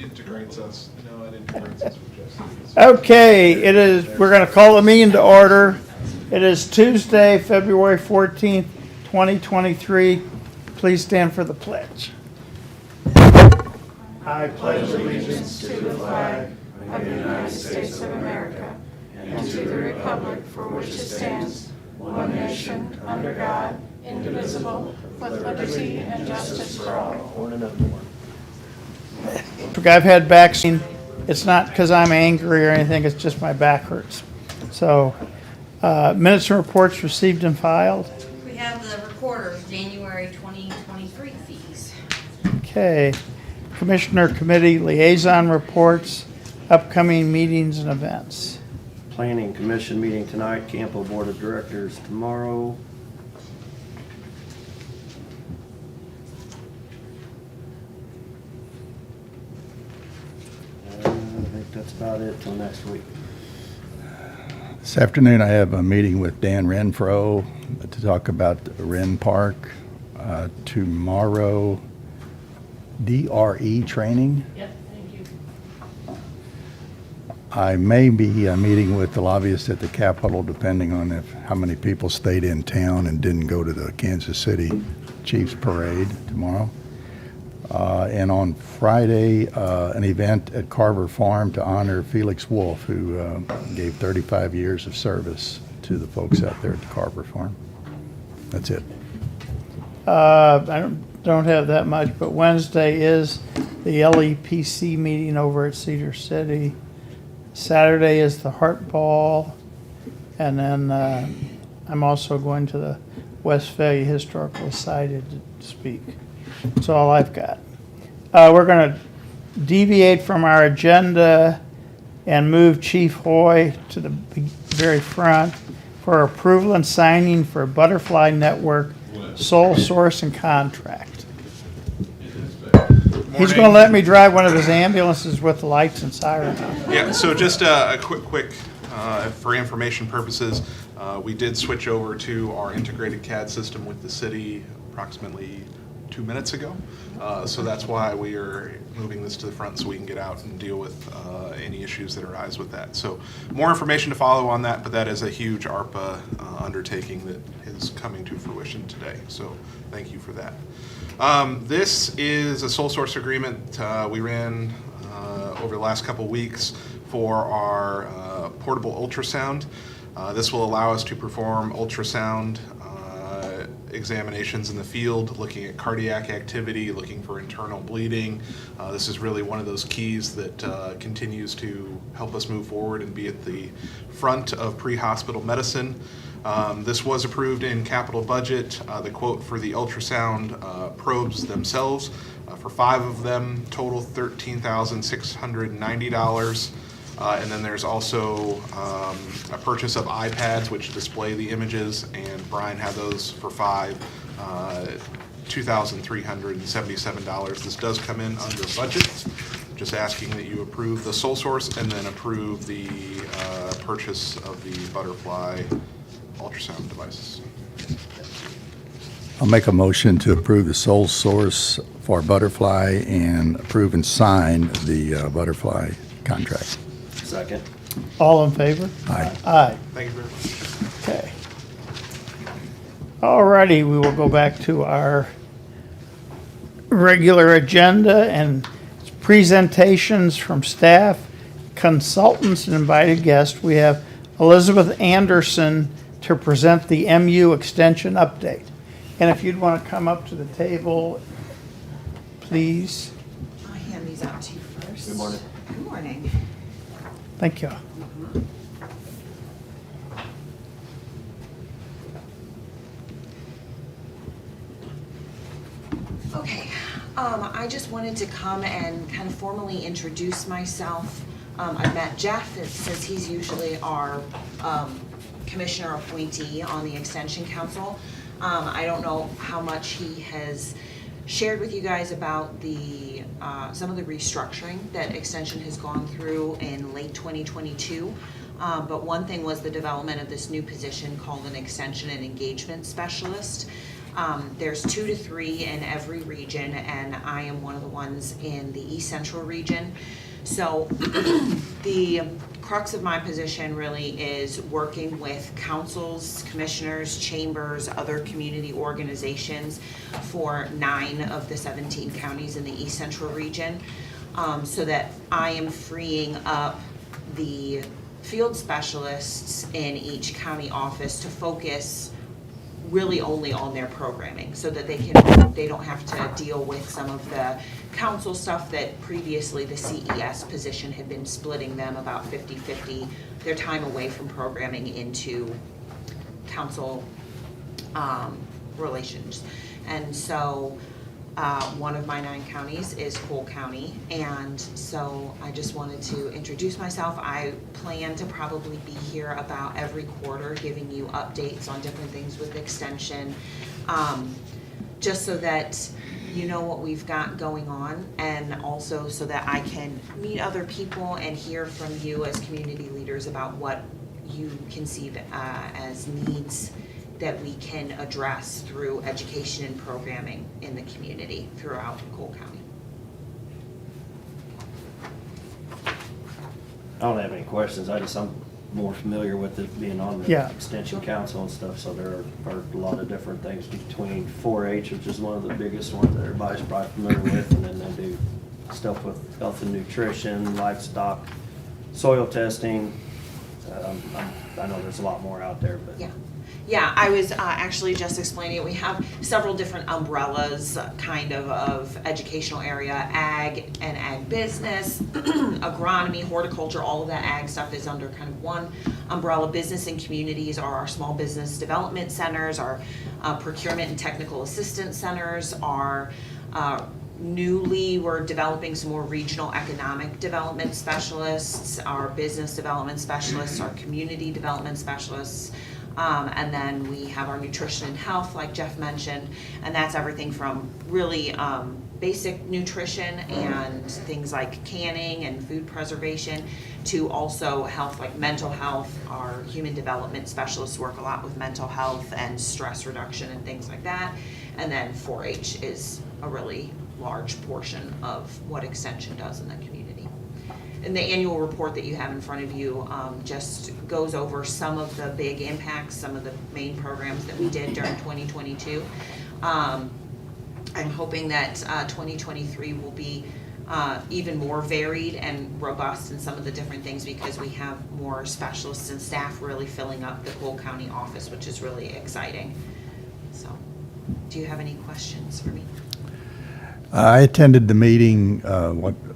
integrates us. No, it integrates us with Justice. Okay, we're going to call the meeting to order. It is Tuesday, February 14th, 2023. Please stand for the pledge. I pledge allegiance to the flag of the United States of America and to the republic for which it stands, one nation, under God, indivisible, with liberty and justice for all. I've had back pain. It's not because I'm angry or anything, it's just my back hurts. So, minutes and reports received and filed. We have the recorder's January 2023 fees. Okay. Commissioner Committee Liaison Reports, upcoming meetings and events. Planning Commission meeting tonight, Campo Board of Directors tomorrow. I think that's about it till next week. This afternoon, I have a meeting with Dan Renfro to talk about the Wren Park. Tomorrow, DRE training. Yep, thank you. I may be meeting with the lobbyists at the Capitol, depending on how many people stayed in town and didn't go to the Kansas City Chiefs Parade tomorrow. And on Friday, an event at Carver Farm to honor Felix Wolf, who gave 35 years of service to the folks out there at the Carver Farm. That's it. I don't have that much, but Wednesday is the LEPC meeting over at Cedar City. Saturday is the Heart Ball, and then I'm also going to the Westphalia Historical Society to speak. That's all I've got. We're going to deviate from our agenda and move Chief Hoy to the very front for approval and signing for Butterfly Network sole source and contract. He's going to let me drive one of his ambulances with the lights and siren on. Yeah, so just a quick for information purposes, we did switch over to our integrated CAD system with the city approximately 2 minutes ago. So that's why we are moving this to the front so we can get out and deal with any issues that arise with that. So more information to follow on that, but that is a huge ARPA undertaking that is coming to fruition today. So thank you for that. This is a sole source agreement we ran over the last couple weeks for our portable ultrasound. This will allow us to perform ultrasound examinations in the field, looking at cardiac activity, looking for internal bleeding. This is really one of those keys that continues to help us move forward and be at the front of pre-hospital medicine. This was approved in capital budget. The quote for the ultrasound probes themselves, for 5 of them, total $13,690. And then there's also a purchase of iPads which display the images, and Brian had those for 5, $2,377. This does come in under budget. Just asking that you approve the sole source and then approve the purchase of the Butterfly ultrasound devices. I'll make a motion to approve the sole source for Butterfly and approve and sign the Butterfly contract. Second. All in favor? Aye. Aye. Thank you very much. Okay. Alrighty, we will go back to our regular agenda and presentations from staff, consultants, and invited guests. We have Elizabeth Anderson to present the MU extension update. And if you'd want to come up to the table, please. I'll hand these out to you first. Good morning. Good morning. Thank you. Okay, I just wanted to come and kind of formally introduce myself. I met Jeff, since he's usually our commissioner appointee on the Extension Council. I don't know how much he has shared with you guys about the some of the restructuring that Extension has gone through in late 2022. But one thing was the development of this new position called an Extension and Engagement Specialist. There's 2 to 3 in every region, and I am one of the ones in the East Central region. So the crux of my position really is working with councils, commissioners, chambers, other community organizations for 9 of the 17 counties in the East Central region, so that I am freeing up the field specialists in each county office to focus really only on their programming, so that they don't have to deal with some of the council stuff that previously the CES position had been splitting them about 50-50, their time away from programming into council relations. And so one of my 9 counties is Cole County, and so I just wanted to introduce myself. I plan to probably be here about every quarter giving you updates on different things with extension, just so that you know what we've got going on, and also so that I can meet other people and hear from you as community leaders about what you conceive as needs that we can address through education and programming in the community throughout Cole County. I don't have any questions. I'm more familiar with it being on the Yeah. extension council and stuff, so there are a lot of different things between 4-H, which is one of the biggest ones that everybody's probably familiar with, and then they do stuff with health and nutrition, livestock, soil testing. I know there's a lot more out there, but. Yeah, I was actually just explaining it. We have several different umbrellas kind of educational area, ag and ag business, agronomy, horticulture, all of that ag stuff is under kind of one umbrella. Business and communities are our small business development centers, our procurement and technical assistance centers, our newly, we're developing some more regional economic development specialists, our business development specialists, our community development specialists. And then we have our nutrition and health, like Jeff mentioned, and that's everything from really basic nutrition and things like canning and food preservation to also health, like mental health. Our human development specialists work a lot with mental health and stress reduction and things like that. And then 4-H is a really large portion of what Extension does in the community. And the annual report that you have in front of you just goes over some of the big impacts, some of the main programs that we did during 2022. I'm hoping that 2023 will be even more varied and robust in some of the different things, because we have more specialists and staff really filling up the Cole County office, which is really exciting. So, do you have any questions for me? I attended the meeting,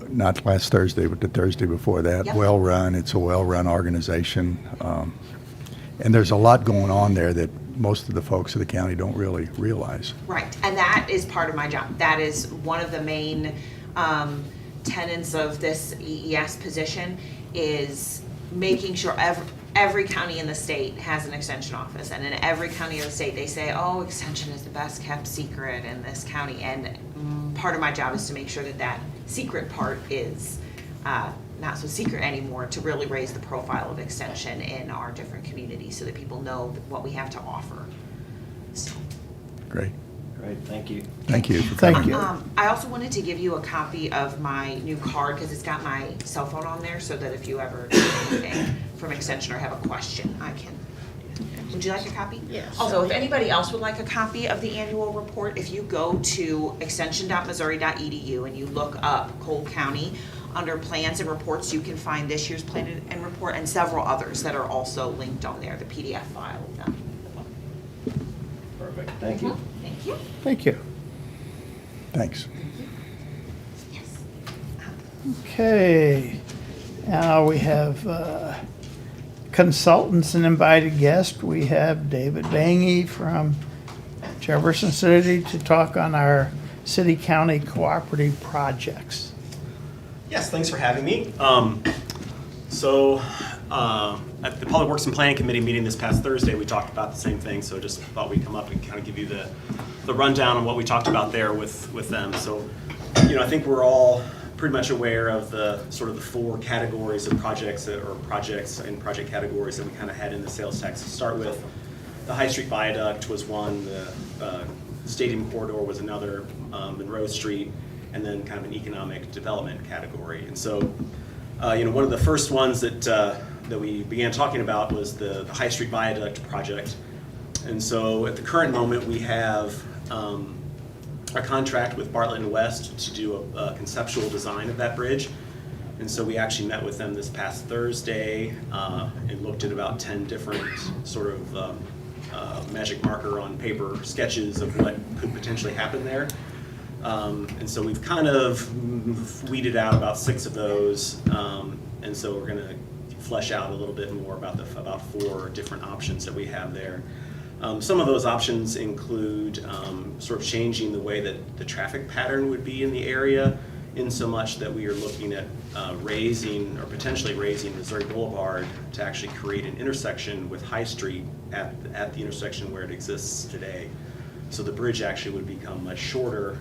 not last Thursday, but the Thursday before that. Yep. Well-run. It's a well-run organization. And there's a lot going on there that most of the folks of the county don't really realize. Right, and that is part of my job. That is one of the main tenets of this EES position, is making sure every county in the state has an extension office, and in every county in the state they say, oh, extension is the best kept secret in this county, and part of my job is to make sure that that secret part is not so secret anymore, to really raise the profile of extension in our different communities so that people know what we have to offer. So, Great. Great, thank you. Thank you for Thank coming. you. I also wanted to give you a copy of my new card, because it's got my cell phone on there, so that if you ever do anything from Extension or have a question, I can. Would you like a copy? Yes. Also, if anybody else would like a copy of the annual report, if you go to extension.missouri.edu and you look up Cole County, under plans and reports, you can find this year's plan and report and several others that are also linked on there, the PDF file of them. Perfect, thank you. Thank you. Thank you. Thanks. Yes. Okay, now we have consultants and invited guests. We have David Bangy from Jefferson City to talk on our city-county cooperative projects. Yes, thanks for having me. At the Public Works and Planning Committee meeting this past Thursday, we talked about the same thing, so just thought we'd come up and kind of give you the rundown on what we talked about there with them. So, I think we're all pretty much aware of the sort of the 4 categories of projects and project categories that we kind of had in the sales tax. To start with, the High Street Viaduct was one, the Stadium Corridor was another, Monroe Street, and then kind of an economic development category. And so, one of the first ones that we began talking about was the High Street Viaduct project. And so at the current moment, we have a contract with Bartlett and West to do a conceptual design of that bridge. And so we actually met with them this past Thursday and looked at about 10 different sort of magic marker on paper sketches of what could potentially happen there. And so we've kind of weeded out about 6 of those. And so we're going to flesh out a little bit more about 4 different options that we have there. Some of those options include sort of changing the way that the traffic pattern would be in the area, in so much that we are looking at raising or potentially raising Missouri Boulevard to actually create an intersection with High Street at the intersection where it exists today. So the bridge actually would become much shorter,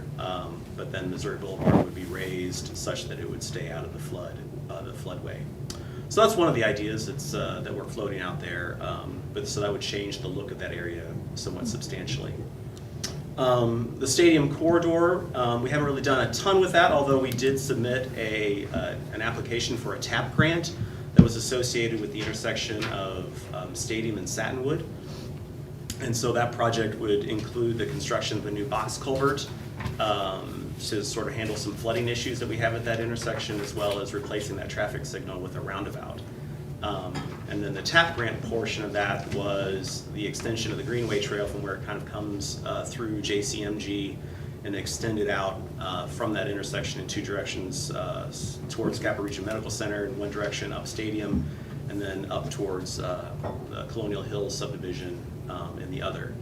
but then Missouri Boulevard would be raised such that it would stay out of the floodway. So that's one of the ideas that we're floating out there, but so that would change the look of that area somewhat substantially. The Stadium Corridor, we haven't really done a ton with that, although we did submit an application for a TAP grant that was associated with the intersection of Stadium and Satinwood. And so that project would include the construction of a new box culvert to sort of handle some flooding issues that we have at that intersection, as well as replacing that traffic signal with a roundabout. And then the TAP grant portion of that was the extension of the Greenway Trail from where it kind of comes through JCMG and extended out from that intersection in 2 directions towards Caporica Medical Center in one direction, up Stadium, and then up towards the Colonial Hills subdivision in the other.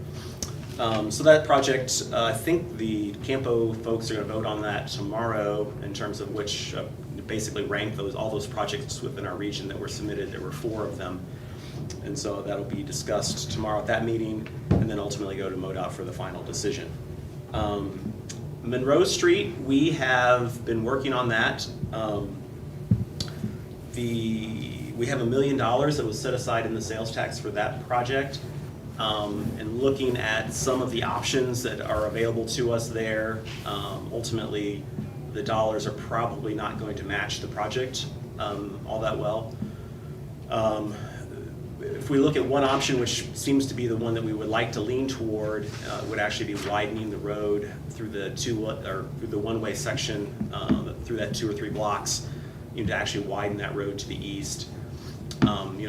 So that project, I think the Campo folks are going to vote on that tomorrow in terms of which basically rank all those projects within our region that were submitted. There were 4 of them. And so that'll be discussed tomorrow at that meeting and then ultimately go to MoDOT for the final decision. Monroe Street, we have been working on that. We have $1 million that was set aside in the sales tax for that project. And looking at some of the options that are available to us there, ultimately the dollars are probably not going to match the project all that well. If we look at one option, which seems to be the one that we would like to lean toward, would actually be widening the road through the one-way section through that 2 or 3 blocks, to actually widen that road to the east.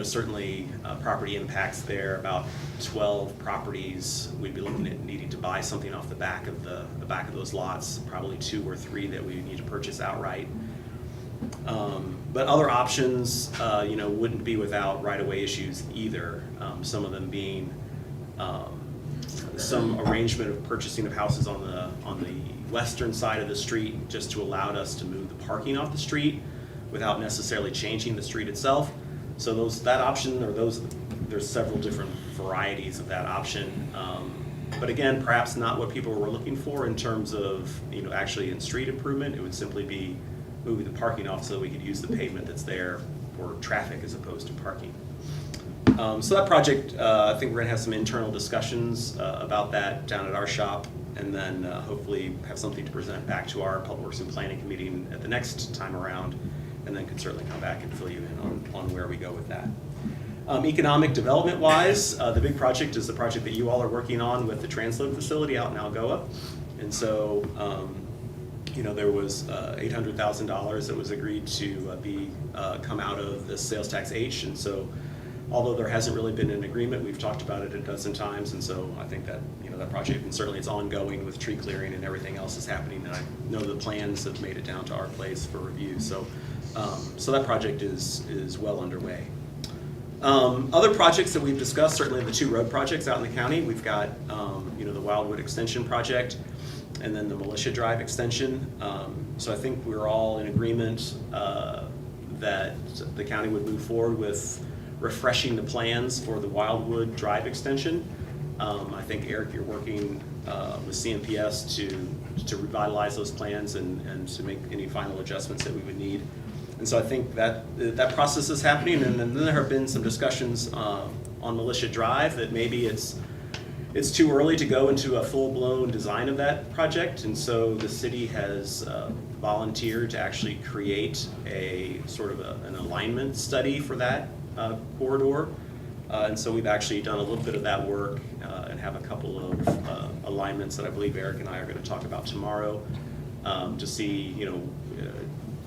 Certainly property impacts there, about 12 properties. We'd be looking at needing to buy something off the back of the back of those lots, probably 2 or 3 that we need to purchase outright. But other options, wouldn't be without right-of-way issues either. Some of them being some arrangement of purchasing of houses on the western side of the street, just to allow us to move the parking off the street without necessarily changing the street itself. So that option, or there's several different varieties of that option. But again, perhaps not what people were looking for in terms of, actually in street improvement. It would simply be moving the parking off so that we could use the pavement that's there for traffic as opposed to parking. So that project, I think we're gonna have some internal discussions about that down at our shop, and then hopefully have something to present back to our Public Works and Planning Committee at the next time around, and then can certainly come back and fill you in on where we go with that. Economic development wise, the big project is the project that you all are working on with the transload facility out in Algoa. And so, there was $800,000 that was agreed to come out of the sales tax H. And so, although there hasn't really been an agreement, we've talked about it a dozen times. And so I think that, that project, and certainly it's ongoing with tree clearing and everything else is happening. And I know the plans have made it down to our place for review. So that project is well underway. Other projects that we've discussed, certainly the 2 road projects out in the county. We've got, the Wildwood Extension project and then the Militia Drive extension. So I think we're all in agreement that the county would move forward with refreshing the plans for the Wildwood Drive extension. I think, Eric, you're working with CMPS to revitalize those plans and to make any final adjustments that we would need. And so I think that process is happening, and then there have been some discussions on Militia Drive that maybe it's It's too early to go into a full-blown design of that project, and so the city has volunteered to actually create a sort of an alignment study for that corridor. And so we've actually done a little bit of that work and have a couple of alignments that I believe Eric and I are going to talk about tomorrow to see,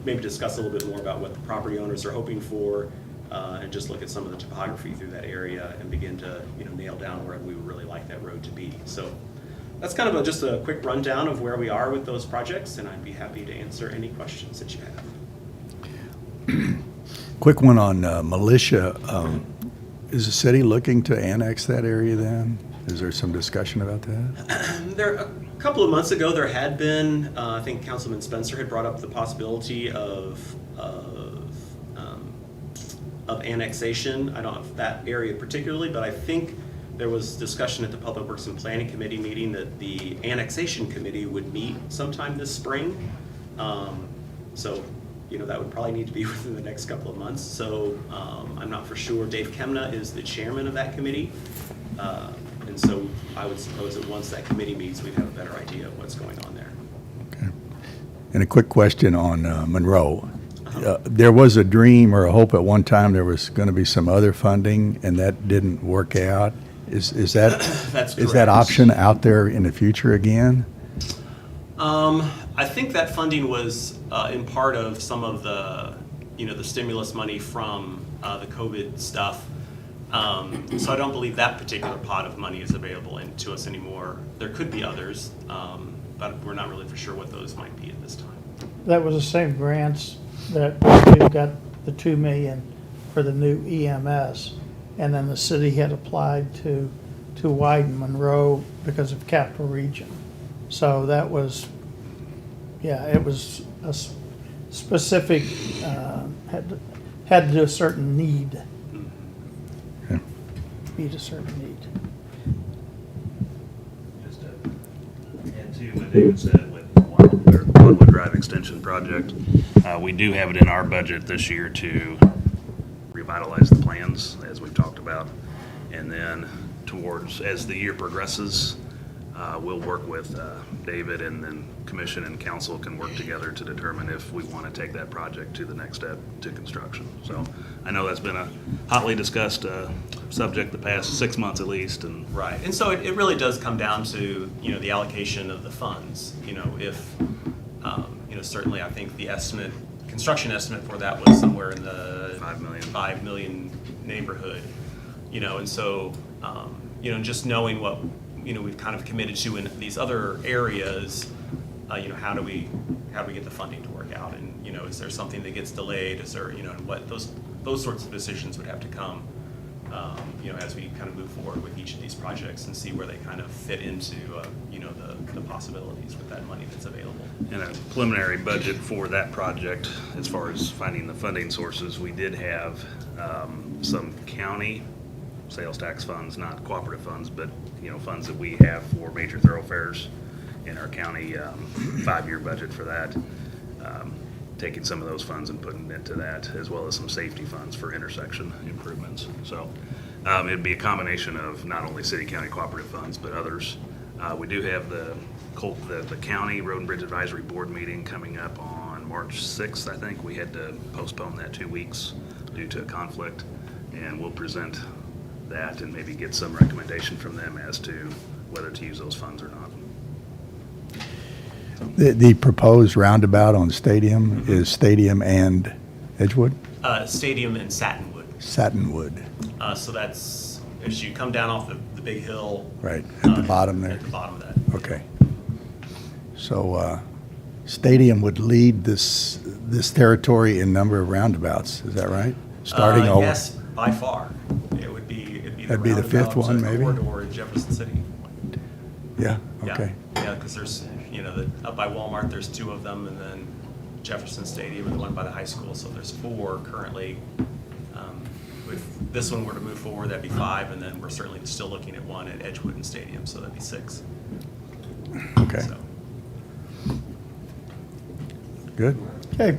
maybe discuss a little bit more about what the property owners are hoping for and just look at some of the topography through that area and begin to, nail down where we would really like that road to be. So that's kind of just a quick rundown of where we are with those projects, and I'd be happy to answer any questions that you have. Quick one on militia. Is the city looking to annex that area then? Is there some discussion about that? A couple of months ago, there had been, I think Councilman Spencer had brought up the possibility of annexation. I don't know if that area particularly, but I think there was discussion at the Public Works and Planning Committee meeting that the annexation committee would meet sometime this spring. So, that would probably need to be within the next couple of months. So I'm not for sure. Dave Kemna is the chairman of that committee. And so I would suppose that once that committee meets, we'd have a better idea of what's going on there. Okay. And a quick question on Monroe. There was a dream or a hope at one time there was going to be some other funding, and that didn't work out. Is that That's is that correct. option out there in the future again? I think that funding was in part of some of the, the stimulus money from the COVID stuff. So I don't believe that particular pot of money is available to us anymore. There could be others, but we're not really for sure what those might be at this time. That was the same grants that we've got the 2 million for the new EMS. And then the city had applied to widen Monroe because of Capital Region. So that was, it was a specific, had to do a certain need. Okay. Meet a certain need. Just to add to what David said with Wildwood Drive Extension Project, we do have it in our budget this year to revitalize the plans, as we've talked about. And then as the year progresses, we'll work with David, and then commission and council can work together to determine if we want to take that project to the next step to construction. So I know that's been a hotly discussed subject the past 6 months at least. And Right, and so it really does come down to, the allocation of the funds. If, certainly I think the construction estimate for that was somewhere in the 5 million neighborhood, and so, just knowing what, we've kind of committed to in these other areas, how do we get the funding to work out? And, is there something that gets delayed? Is there, and what those sorts of decisions would have to come, as we kind of move forward with each of these projects and see where they kind of fit into, the possibilities with that money that's available. in a preliminary budget for that project, as far as finding the funding sources, we did have some county sales tax funds, not cooperative funds, but, funds that we have for major thoroughfares in our county 5-year budget for that. Taking some of those funds and putting it into that, as well as some safety funds for intersection improvements. So it'd be a combination of not only city, county cooperative funds, but others. We do have the county Road and Bridge Advisory Board meeting coming up on March 6th, I think. We had to postpone that 2 weeks due to a conflict, and we'll present that and maybe get some recommendation from them as to whether to use those funds or not. The proposed roundabout on Stadium is Stadium and Edgewood? Stadium and Satinwood. Satinwood, So that's, as you come down off the big hill. right, at the bottom there? At the bottom of that. Okay. So Stadium would lead this territory in number of roundabouts, is that right? Starting over? Yes, by far. It'd be That'd be the fifth roundabout one, maybe? corridor in Jefferson City. Yeah, Yeah. okay. Yeah, because there's, up by Walmart, there's 2 of them, and then Jefferson Stadium and the one by the high school, so there's 4 currently. If this one were to move forward, that'd be 5, and then we're certainly still looking at 1 at Edgewood and Stadium, so that'd be 6. Okay, So, good. Okay,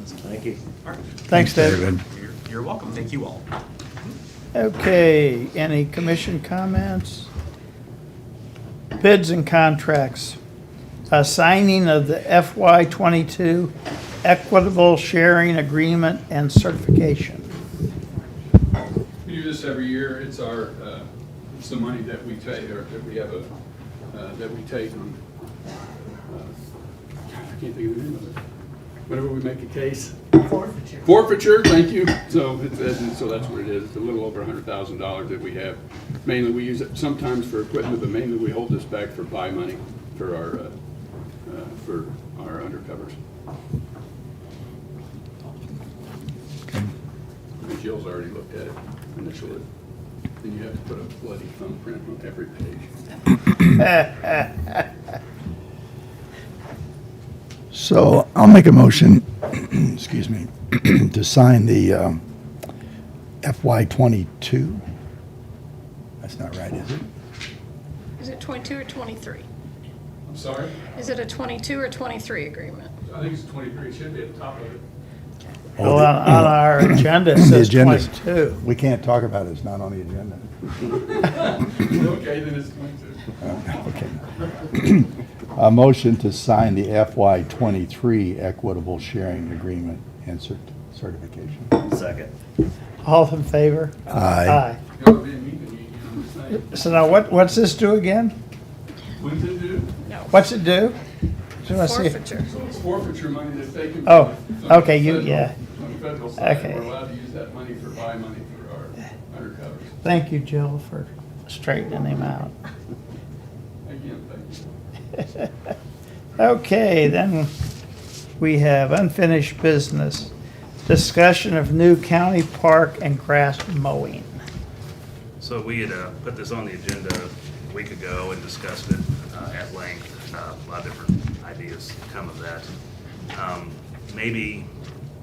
Thank you. all right. thanks, David. You're welcome. Thank you all. Okay, any commission comments? Bids and contracts. Signing of the FY '22 Equitable Sharing Agreement and Certification. We do this every year. It's our, it's the money that we take, or that we have that we take on, I can't think of the name of it. Whenever we make a case. Forfeiture. Forfeiture, thank you. So so that's what it is. It's a little over $100,000 that we have. Mainly, we use it sometimes for equipment, but mainly we hold this back for buy money for our undercovers. Okay. And Jill's already looked at it initially. Then you have to put a bloody thumbprint on every page. So I'll make a motion, excuse me, to sign the FY '22. That's not right, is it? Is it 22 or 23? I'm sorry? Is it a 22 or 23 agreement? I think it's 23. It should be at the top of it. Well, on our agenda, it The says agenda's- 22. We can't talk about it, it's not on the agenda. Okay, then it's 22. Okay. A motion to sign the FY '23 Equitable Sharing Agreement and certification. Second. All in favor? Aye. Y'all are being mean to me, I'm just saying. So now what's this do again? When's it due? No. What's it do? So I see- Forfeiture. So it's forfeiture money that's taken. Oh, from the okay, you- federal- yeah. From the federal side. Okay. We're allowed to use that money for buy money for our undercovers. Thank you, Jill, for straightening him out. Again, thank you. Okay, then we have unfinished business. Discussion of new county park and grass mowing. So we had put this on the agenda a week ago and discussed it at length. A lot of different ideas come of that. Maybe,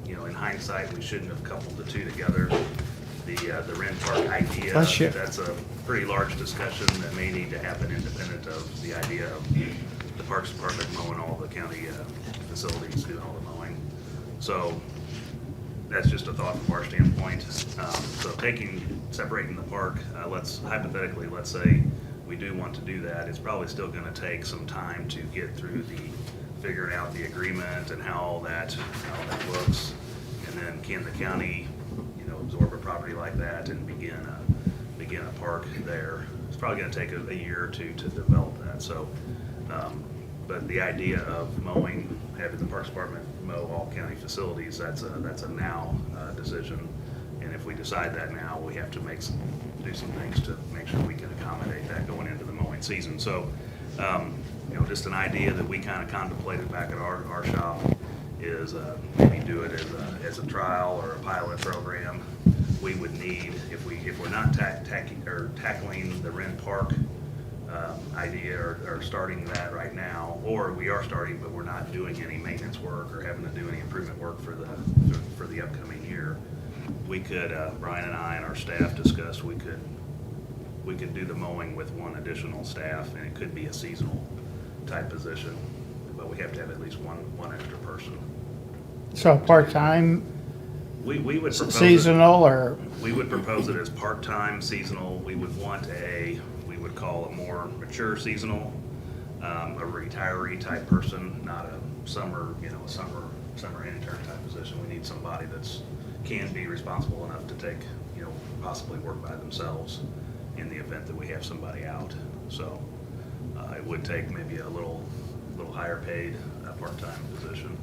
you know, in hindsight, we shouldn't have coupled the two together. The Wren Park idea, Bless you. that's a pretty large discussion that may need to happen independent of the idea of the Parks Department mowing all the county facilities, doing all the mowing. So that's just a thought from our standpoint. So separating the park, let's say we do want to do that, it's probably still gonna take some time to get through figuring out the agreement and how that looks. And then can the county, you know, absorb a property like that and begin a park there? It's probably gonna take a year or two to develop that, so. But the idea of having the Parks Department mow all county facilities, that's a now decision. And if we decide that now, we have to do some things to make sure we can accommodate that going into the mowing season. So, you know, just an idea that we kind of contemplated back at our shop is maybe do it as a trial or a pilot program. We would need, if we're not tackling the Wren Park idea or starting that right now, or we are starting but we're not doing any maintenance work or having to do any improvement work for the upcoming year, we could, Brian and I and our staff discussed, we could do the mowing with one additional staff, and it could be a seasonal type position, but we have to have at least one extra person. So part-time, We would propose it- seasonal, or, We would propose it as part-time seasonal. We would want we would call a more mature seasonal, a retiree type person, not a summer intern type position. We need somebody can be responsible enough to take, you know, possibly work by themselves in the event that we have somebody out. So it would take maybe a little higher paid part-time position,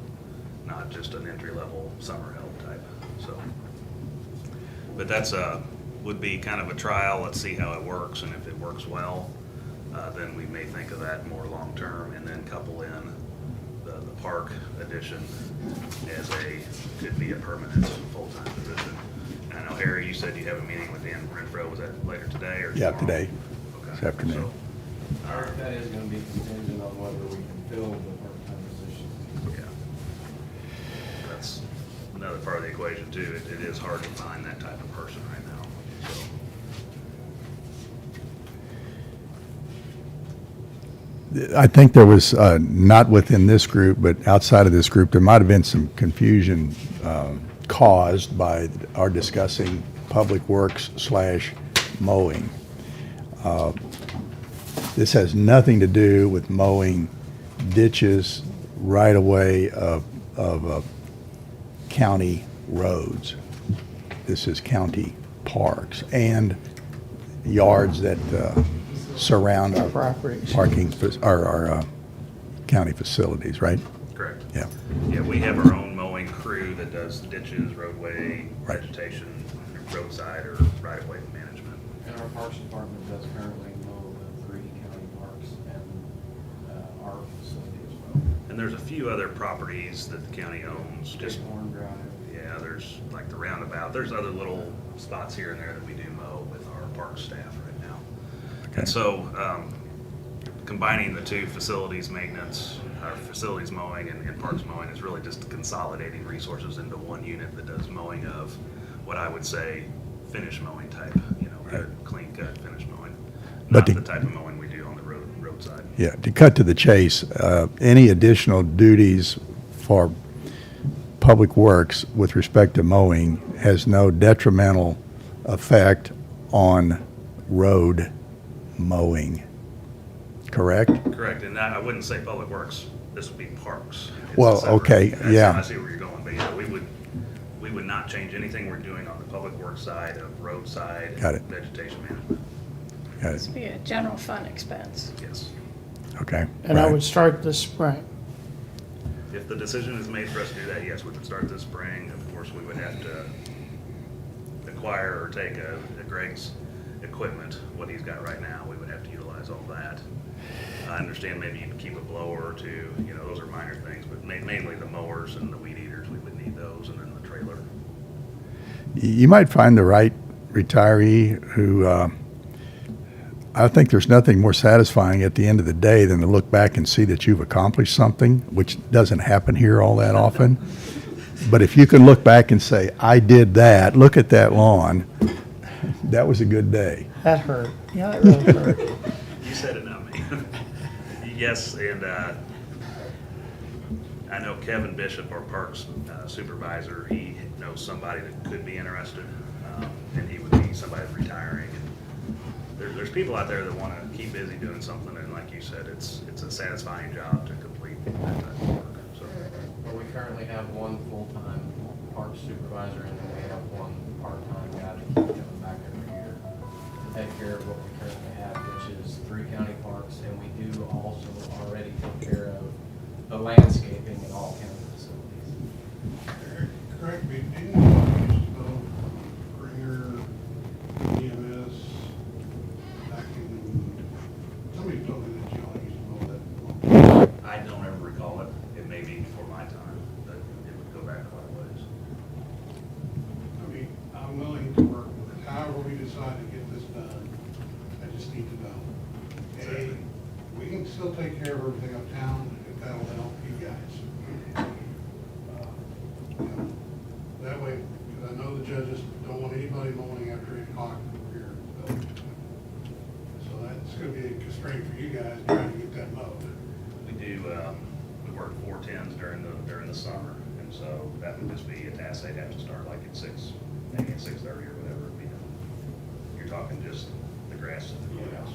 not just an entry-level summer help type, so. But that's would be kind of a trial, let's see how it works, and if it works well, then we may think of that more long-term, and then couple in the park addition could be a permanent full-time position. And I know, Harry, you said you have a meeting with Dan Renfro, was that later today or Yeah, tomorrow? today, Okay. this afternoon. So, That is gonna be contingent on whether we can fill the part-time position. yeah. That's another part of the equation too. It is hard to find that type of person right now, so. I think there was, not within this group, but outside of this group, there might have been some confusion caused by our discussing public works / mowing. This has nothing to do with mowing ditches right away of county roads. This is county parks and yards that surround our Properties. parking, our county facilities, right? Correct. Yeah. Yeah, we have our own mowing crew that does ditches, roadway, Right. vegetation, roadside or right-of-way management. And our Parks Department does currently mow the 3 county parks and our facility as well. And there's a few other properties that the county owns, just, Bighorn Drive. yeah, there's like the roundabout, there's other little spots here and there that we do mow with our park staff right now. Okay. And so, combining the two facilities maintenance, our facilities mowing and parks mowing is really just consolidating resources into one unit that does mowing of what I would say finish mowing type, Right. clean cut finish mowing. But Not the- the type of mowing we do on the roadside. Yeah, to cut to the chase, any additional duties for Public Works with respect to mowing has no detrimental effect on road mowing, correct? Correct, and I wouldn't say Public Works, this would be parks. It's Well, a separate- okay, that's- yeah. I see where you're going, but yeah, we would not change anything we're doing on the Public Works side of roadside. Got it. Vegetation management, Got It's it, be a general fund expense. yes. okay. And I right. would start this spring. If the decision is made for us to do that, yes, we would start this spring. Of course, we would have to acquire or take a Greg's equipment, what he's got right now, we would have to utilize all that. I understand maybe you'd keep a blower or two, those are minor things, but mainly the mowers and the weed eaters, we would need those, and then the trailer. You might find the right retiree who, I think there's nothing more satisfying at the end of the day than to look back and see that you've accomplished something, which doesn't happen here all that often. But if you can look back and say, I did that, look at that lawn, that was a good day. That hurt. Yeah, that really hurt. You said it, not me. Yes, and I know Kevin Bishop, our parks supervisor, he knows somebody that could be interested, and he would be somebody that's retiring. There's people out there that want to keep busy doing something, and like you said, it's a satisfying job to complete that work, so. But we currently have one full-time park supervisor, and then we have one part-time guy that keeps coming back every year to take care of what we currently have, which is 3 county parks, and we do also already take care of the landscaping in all county facilities. Correct me, didn't you used to mow Springer, EMS, back in, somebody told me that you all used to mow that. I don't ever recall it. It may be before my time, but it would go back quite a ways. I mean, I'm willing to work with it, however we decide to get this done, I just need to know. A, we can still take care of everything uptown, if that'll help you guys. That way, because I know the judges don't want anybody mowing after 8 o'clock here. So that's gonna be a constraint for you guys trying to get that mowed. We do, we work 4/10s during the summer, and so that would just be a task they'd have to start like at 6, maybe at 6:30 or whatever it'd be done. You're talking just the grass in the courthouse.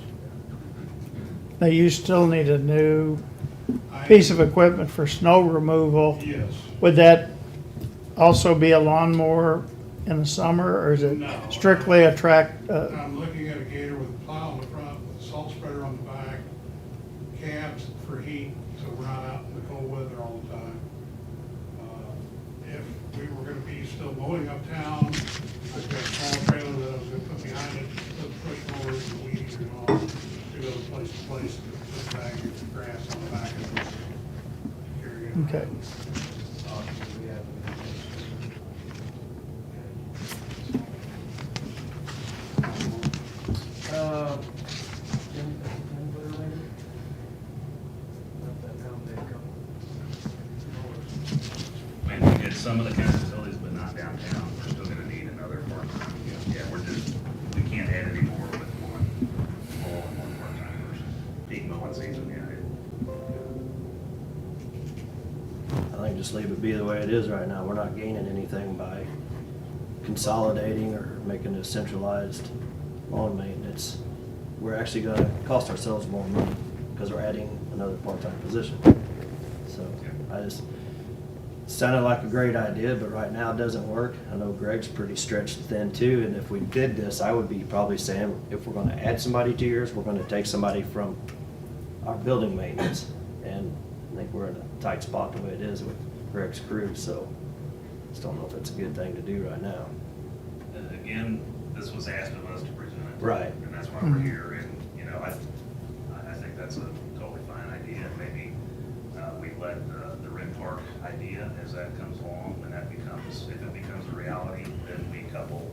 Now, you still need a new piece of equipment for snow removal. Yes. Would that also be a lawnmower in the summer, or is it No. strictly a track? I'm looking at a Gator with a plow on the front, with a salt spreader on the back, cabs for heat, so we're not out in the cold weather all the time. If we were gonna be still mowing uptown, I've got a small trailer that I was gonna put behind it, put the push mowers and weed eaters and all, to go place to place, to put the bag of grass on the back of it. Carry it Okay. around. Obviously, we have And we did some of the county facilities, but not downtown. We're still gonna need another part-time. Yeah, we can't add any more with one full and one part-time person. Peak mowing season, yeah. I think just leave it be the way it is right now. We're not gaining anything by consolidating or making a centralized lawn maintenance. we're actually gonna cost ourselves more money because we're adding another part-time position. So I just, sounded like a great idea, but right now it doesn't work. I know Greg's pretty stretched thin too, and if we did this, I would be probably saying, if we're gonna add somebody to yours, we're gonna take somebody from our building maintenance. And I think we're in a tight spot the way it is with Greg's crew, so just don't know if it's a good thing to do right now. And again, this was asked of us to present. Right. And that's why we're here, and, you know, I think that's a totally fine idea. Maybe we let the Red Park idea, as that comes along, when that becomes, if it becomes a reality, then we couple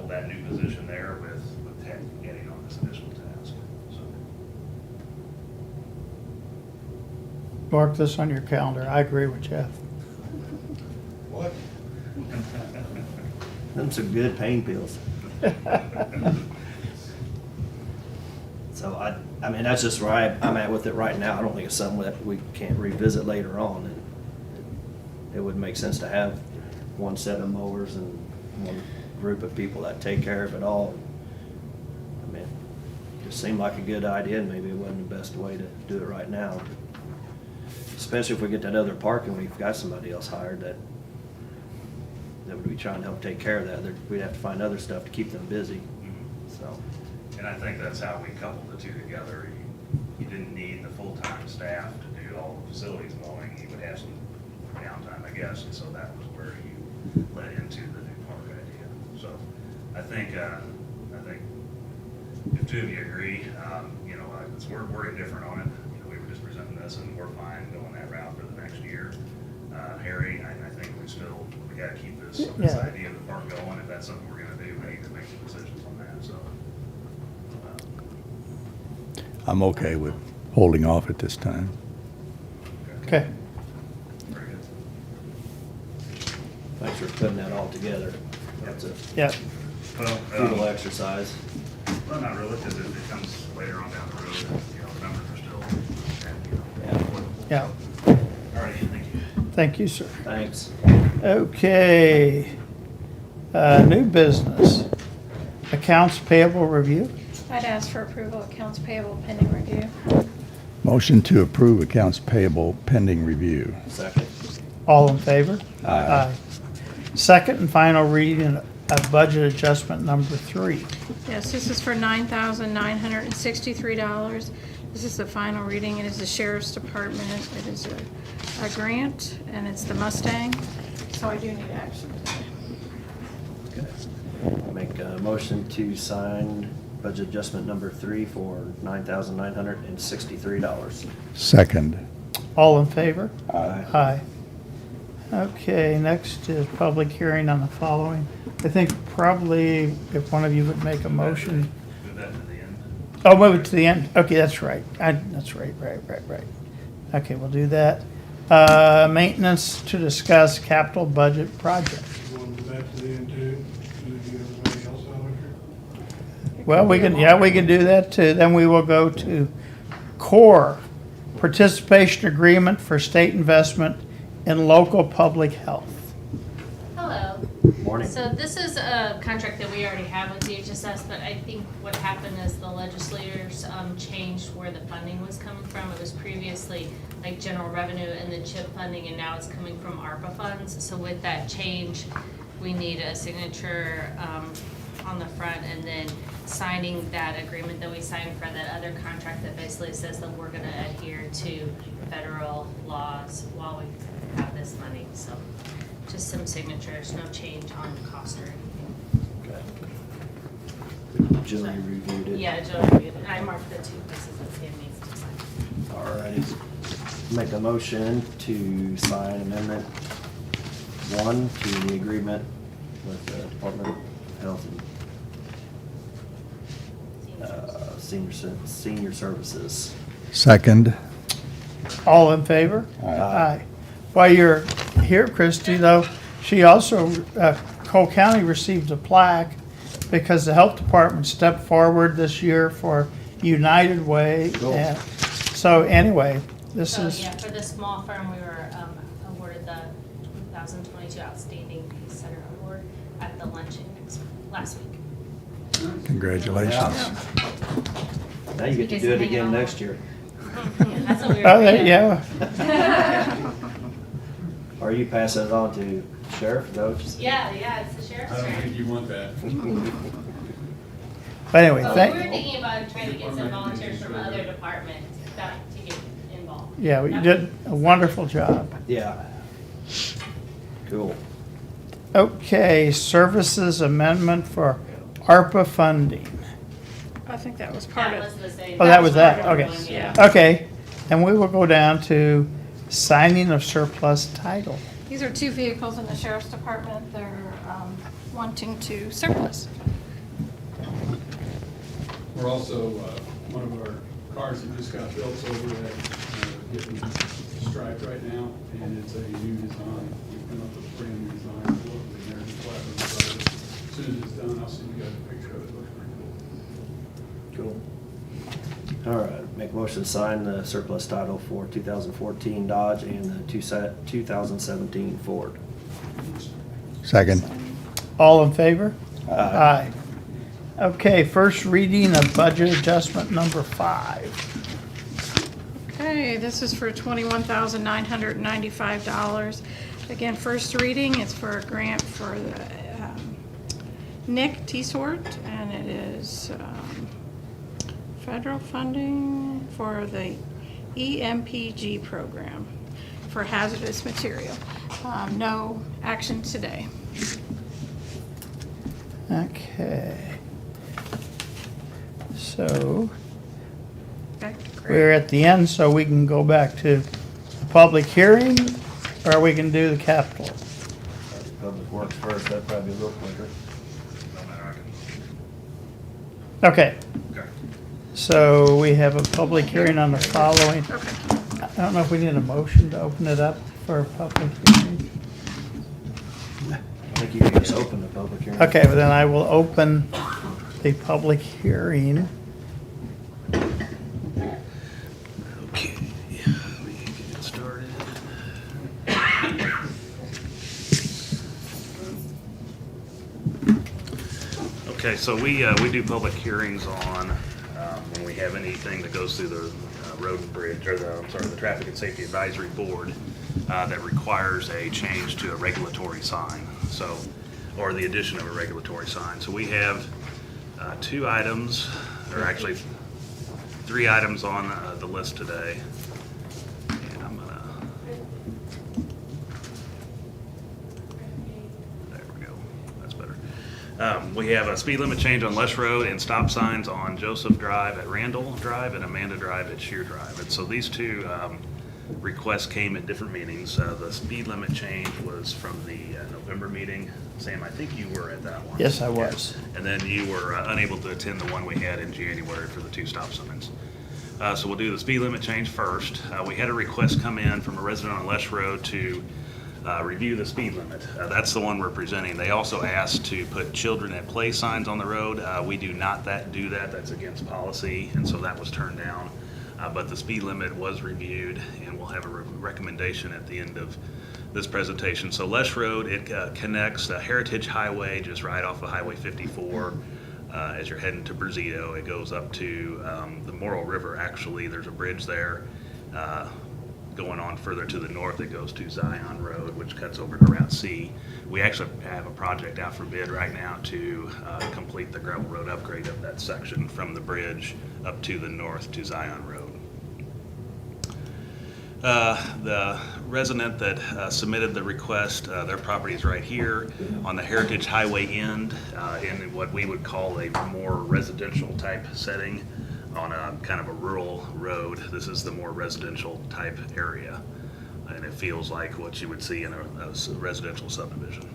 that new position there with Ted getting on this additional task, so. Mark this on your calendar. I agree with Jeff. What? Them some good pain pills. So I mean, that's just where I'm at with it right now. I don't think it's something that we can't revisit later on. And it would make sense to have one set of mowers and one group of people that take care of it all. I mean, it just seemed like a good idea, and maybe it wasn't the best way to do it right now. Especially if we get that other park and we've got somebody else hired that would be trying to help take care of that. We'd have to find other stuff to keep them busy, so. And I think that's how we coupled the two together. You didn't need the full-time staff to do all the facilities mowing. You would have some downtime, I guess, and so that was where you led into the new park idea. So I think if two of you agree, you know, we're indifferent on it. You know, we were just presenting this, and we're fine going that route for the next year. Harry, I think we gotta keep this Yeah. idea of the park going. If that's something we're gonna do, we need to make some decisions on that, so. I'm okay with holding off at this time. Okay. Very good. Thanks for putting that all together. That's a Yeah. Well, futile exercise. well, not really, because it comes later on down the road, you know, the numbers are still, Yeah. All right, thank you. Thank you, sir. Thanks. Okay. New business. Accounts payable review. I'd ask for approval of accounts payable pending review. Motion to approve accounts payable pending review. Second. All in favor? Aye. Second and final reading of budget adjustment number 3. Yes, this is for $9,963. This is the final reading. It is the Sheriff's Department. It is a grant, and it's the Mustang. So I do need action today. Okay. Make a motion to sign budget adjustment number 3 for $9,963. Second. All in favor? Aye. Aye. Okay, next is public hearing on the following. I think probably if one of you would make a motion. Move that to the end. Oh, move it to the end. Okay, that's right. That's right. Okay, we'll do that. Maintenance to discuss capital budget project. You want to do that to the end too? Do everybody else out here? Well, we can do that too. Then we will go to core participation agreement for state investment in local public health. Hello. Morning. So this is a contract that we already have with DHSS, but I think what happened is the legislators changed where the funding was coming from. It was previously like general revenue and the CHIP funding, and now it's coming from ARPA funds. So with that change, we need a signature on the front, and then signing that agreement that we signed for that other contract that basically says that we're gonna adhere to federal laws while we have this money. So just some signatures, no change on cost or anything. Okay. Julie reviewed it. Yeah, Joe reviewed it. I marked the 2 places that Sam needs to sign. Alrighty. Make a motion to sign amendment 1 to the agreement with the Department of Health and Senior Services. Second. All in favor? Aye. While you're here, Christie, though, she also, Cole County received a plaque because the health department stepped forward this year for United Way. Cool. And so anyway, this So, is, yeah, for the small firm, we were awarded the 2022 Outstanding Peace Center Award at the luncheon last week. Congratulations. Now you get to do it again next year. That's what we Oh, were there, doing. yeah. Or you pass it on to sheriff, don't you? Yeah, it's the sheriff's turn. you want that. But anyway, But we were thank, thinking about trying to get some volunteers from other departments to get involved. yeah, you did a wonderful job. Yeah. Cool. Okay, services amendment for ARPA funding. I think that was part That of, was the same. Oh, that was that, part of okay. one, yeah. Okay, and we will go down to signing of surplus title. these are two vehicles in the sheriff's department. They're wanting to surplus. We're also, one of our cars that just got built over at, getting striped right now, and it's a new design. We've come up with a brand new design for it, the American Platinum. So as soon as it's done, I'll send you guys a picture of it. It looks pretty cool. Cool. All right, make a motion to sign the surplus title for 2014 Dodge and the 2017 Ford. Second. All in favor? Aye. Okay, first reading of budget adjustment number 5. Okay, this is for $21,995. Again, first reading, it's for a grant for the Nick T-Sort, and it is federal funding for the EMPG program for hazardous material. No action today. Okay. So, Back to Craig. we're at the end, so we can go back to public hearing, or we can do the capital. Public Works first, that'd probably be a little quicker. No matter, Okay, okay. so we have a public hearing on the following. Okay. I don't know if we need a motion to open it up for a public hearing. I think you can just open the public hearing. Okay, well then I will open the public hearing. Okay, we can get started. Okay, so we do public hearings on, when we have anything that goes through the road and bridge, or the Traffic and Safety Advisory Board that requires a change to a regulatory sign, so, or the addition of a regulatory sign. So we have 2 items, or actually 3 items on the list today. And I'm gonna, there we go, that's better. We have a speed limit change on Les Road and stop signs on Joseph Drive at Randall Drive and Amanda Drive at Shear Drive. And so these 2 requests came at different meetings. The speed limit change was from the November meeting. Sam, I think you were at that one. Yes, I was. And then you were unable to attend the one we had in January for the 2 stop signs. So we'll do the speed limit change first. We had a request come in from a resident on Les Road to review the speed limit. That's the one we're presenting. They also asked to put children at play signs on the road. We do not do that. That's against policy, and so that was turned down. But the speed limit was reviewed, and we'll have a recommendation at the end of this presentation. So Les Road, it connects the Heritage Highway just right off of Highway 54. As you're heading to Brazito, it goes up to the Morrill River. Actually, there's a bridge there. Going on further to the north, it goes to Zion Road, which cuts over to Route C. We actually have a project out for bid right now to complete the gravel road upgrade of that section from the bridge up to the north to Zion Road. The resident that submitted the request, their property is right here on the Heritage Highway end in what we would call a more residential type setting on a kind of a rural road. This is the more residential type area, and it feels like what you would see in a residential subdivision.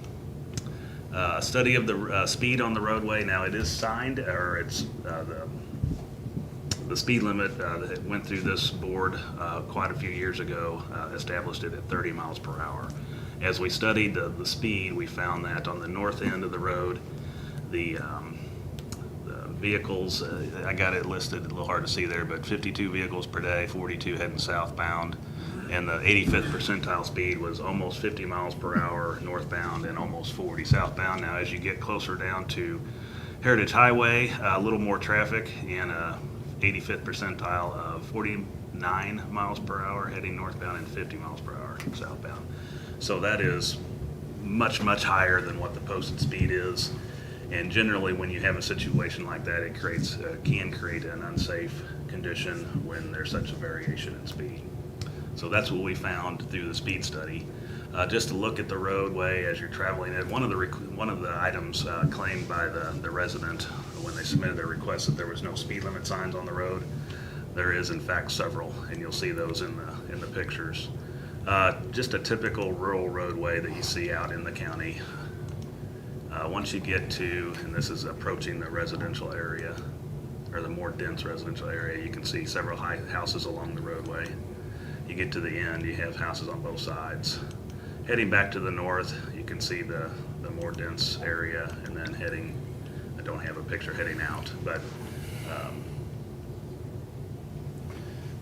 A study of the speed on the roadway. Now it is signed, or it's the speed limit that went through this board quite a few years ago established it at 30 miles per hour. As we studied the speed, we found that on the north end of the road, the vehicles, I got it listed, a little hard to see there, but 52 vehicles per day, 42 heading southbound, and the 85th percentile speed was almost 50 miles per hour northbound and almost 40 southbound. Now, as you get closer down to Heritage Highway, a little more traffic and a 85th percentile of 49 miles per hour heading northbound and 50 miles per hour southbound. So that is much, much higher than what the posted speed is. And generally, when you have a situation like that, it can create an unsafe condition when there's such a variation in speed. So that's what we found through the speed study. Just to look at the roadway as you're traveling it, one of the items claimed by the resident when they submitted their request that there was no speed limit signs on the road. There is in fact several, and you'll see those in the pictures. Just a typical rural roadway that you see out in the county. Once you get to, and this is approaching the residential area, or the more dense residential area, you can see several high houses along the roadway. You get to the end, you have houses on both sides. Heading back to the north, you can see the more dense area, and then heading, I don't have a picture heading out, but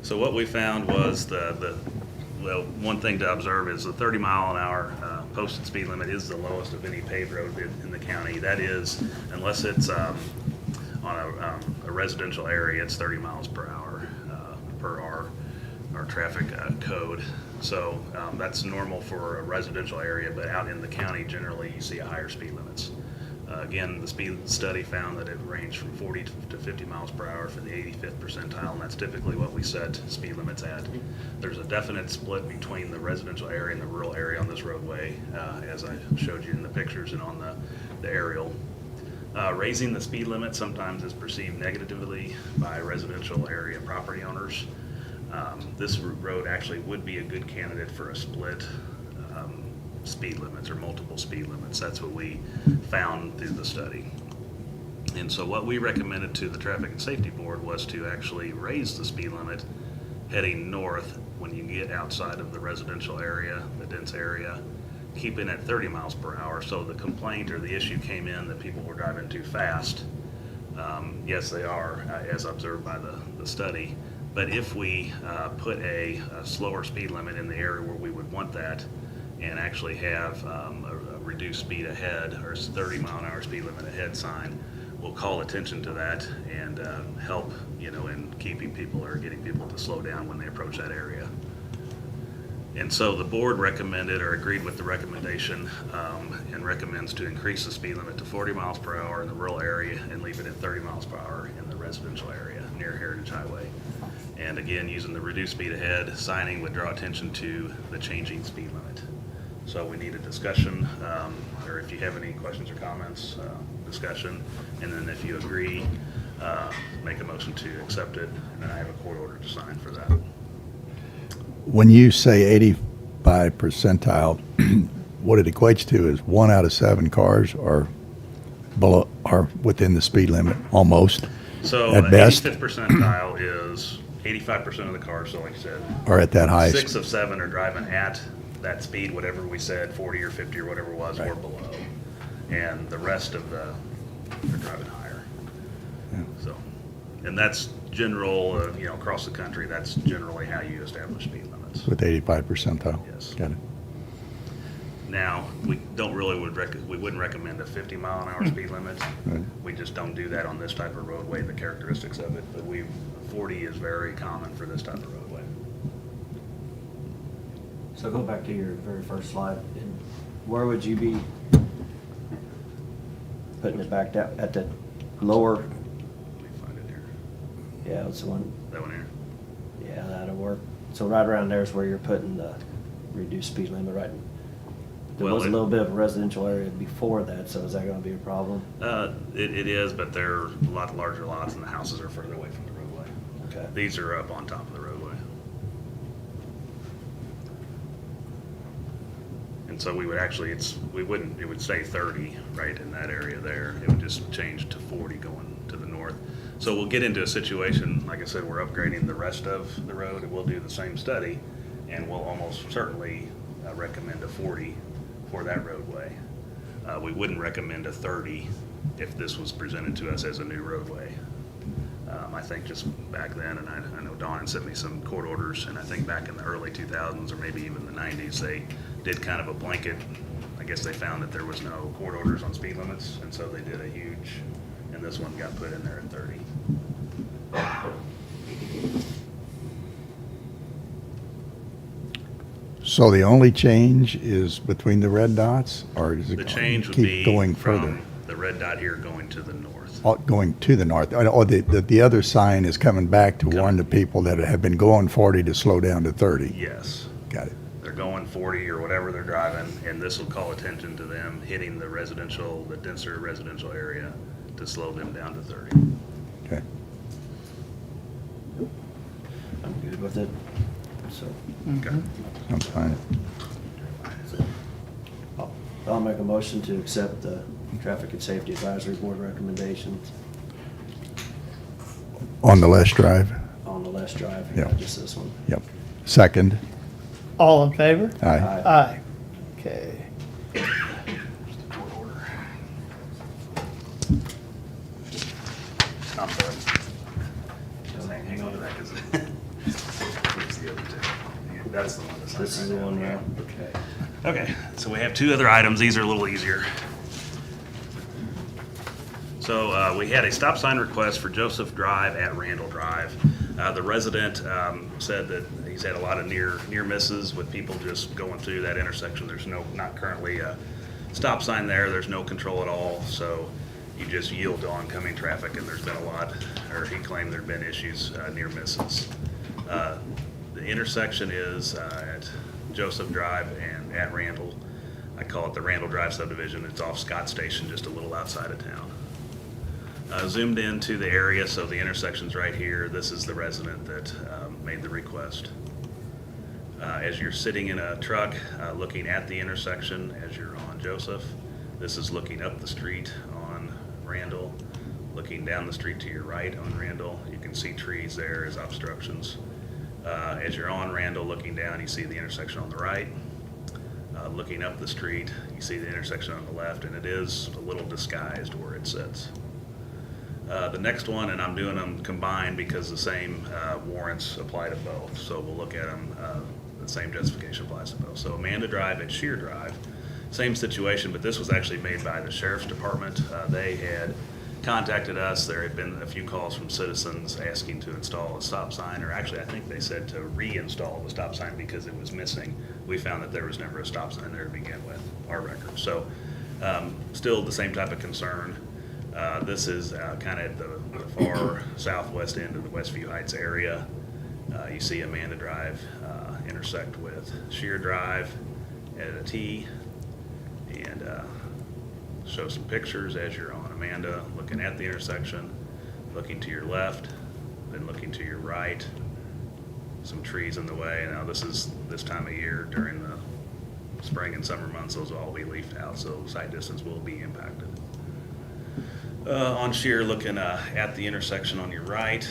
so what we found was well, one thing to observe is the 30 mile an hour posted speed limit is the lowest of any paved road in the county. That is, unless it's on a residential area, it's 30 miles per hour per our traffic code. So that's normal for a residential area, but out in the county, generally, you see higher speed limits. Again, the speed study found that it ranged from 40 to 50 miles per hour for the 85th percentile, and that's typically what we set speed limits at. There's a definite split between the residential area and the rural area on this roadway, as I showed you in the pictures and on the aerial. Raising the speed limit sometimes is perceived negatively by residential area property owners. This road actually would be a good candidate for a split speed limits or multiple speed limits. That's what we found through the study. And so what we recommended to the Traffic and Safety Board was to actually raise the speed limit heading north when you get outside of the residential area, the dense area, keeping it 30 miles per hour. So the complaint or the issue came in that people were driving too fast. Yes, they are, as observed by the study. But if we put a slower speed limit in the area where we would want that, and actually have a reduced speed ahead or 30 mile an hour speed limit ahead sign, will call attention to that and help, in keeping people or getting people to slow down when they approach that area. And so the board recommended or agreed with the recommendation and recommends to increase the speed limit to 40 miles per hour in the rural area and leave it at 30 miles per hour in the residential area near Heritage Highway. And again, using the reduced speed ahead signing would draw attention to the changing speed limit. So we need a discussion, or if you have any questions or comments, discussion. And then if you agree, make a motion to accept it, and then I have a court order to sign for that. When you say 85 percentile, what it equates to is 1 out of 7 cars are below, are within the speed limit, almost. So at best, 85th percentile is 85% of the cars, so like I said. are at that highest. 6 of 7 are driving at that speed, whatever we said, 40 or 50 or whatever it was, or below. And the rest of are driving higher. Yeah. So, and that's general, across the country, that's generally how you establish speed limits. With 85 percentile? Yes. Got it. Now, we wouldn't recommend a 50 mile an hour speed limit. Right. We just don't do that on this type of roadway, the characteristics of it, but 40 is very common for this type of roadway. So go back to your very first slide, and where would you be putting it back down at the lower? Let me find it here. Yeah, it's the one. That one here? Yeah, that'll work. So right around there is where you're putting the reduced speed limit, right? There Well, was a little bit of a residential area before that, so is that gonna be a problem? It is, but they're a lot larger lots and the houses are further away from the roadway. Okay. These are up on top of the roadway. And so we would actually, it would say 30 right in that area there. It would just change to 40 going to the north. So we'll get into a situation, like I said, we're upgrading the rest of the road, and we'll do the same study, and we'll almost certainly recommend a 40 for that roadway. We wouldn't recommend a 30 if this was presented to us as a new roadway. I think just back then, and I know Dawn sent me some court orders, and I think back in the early 2000s or maybe even the 90s, they did kind of a blanket. I guess they found that there was no court orders on speed limits, and so they did a huge and this one got put in there at 30. So the only change is between the red dots, or does it The change would be keep going further? from the red dot here going to the north. Oh, going to the north, or the other sign is coming back to warn the people that have been going 40 to slow down to 30? Yes. Got it. They're going 40 or whatever they're driving, and this will call attention to them hitting the residential, the denser residential area to slow them down to 30. Okay. I'm good with it, so. Okay. I'm fine. I'll make a motion to accept the Traffic and Safety Advisory Board recommendations On the Les Drive? on the Les Drive, Yeah. not just this one. Yep. Second? All in favor? Aye. Aye. Okay. I'm sorry. Hang on to that, 'cause here's the other two. That's the one that's. This is the one, yeah, okay. Okay, so we have two other items. These are a little easier. So we had a stop sign request for Joseph Drive at Randall Drive. The resident said that he's had a lot of near misses with people just going through that intersection. There's not currently a stop sign there. There's no control at all. So you just yield to oncoming traffic, and there's been a lot, or he claimed there'd been issues, near misses. The intersection is at Joseph Drive and at Randall. I call it the Randall Drive subdivision. It's off Scott Station, just a little outside of town. Zoomed into the area, so the intersection's right here. This is the resident that made the request. As you're sitting in a truck looking at the intersection as you're on Joseph, this is looking up the street on Randall, looking down the street to your right on Randall. You can see trees there as obstructions. As you're on Randall looking down, you see the intersection on the right. Looking up the street, you see the intersection on the left, and it is a little disguised where it sits. The next one, and I'm doing them combined because the same warrants apply to both, so we'll look at them, the same justification applies to both. So Amanda Drive and Sheer Drive, same situation, but this was actually made by the Sheriff's Department. They had contacted us. There had been a few calls from citizens asking to install a stop sign, or actually I think they said to reinstall the stop sign because it was missing. We found that there was never a stop sign there to begin with, our record. So still the same type of concern. This is kind of at the far southwest end of the Westview Heights area. You see Amanda Drive intersect with Sheer Drive at a T, and show some pictures as you're on Amanda, looking at the intersection, looking to your left, then looking to your right. Some trees in the way. Now this is this time of year during the spring and summer months, those will all be leafed out, so sight distance will be impacted. On Sheer, looking at the intersection on your right,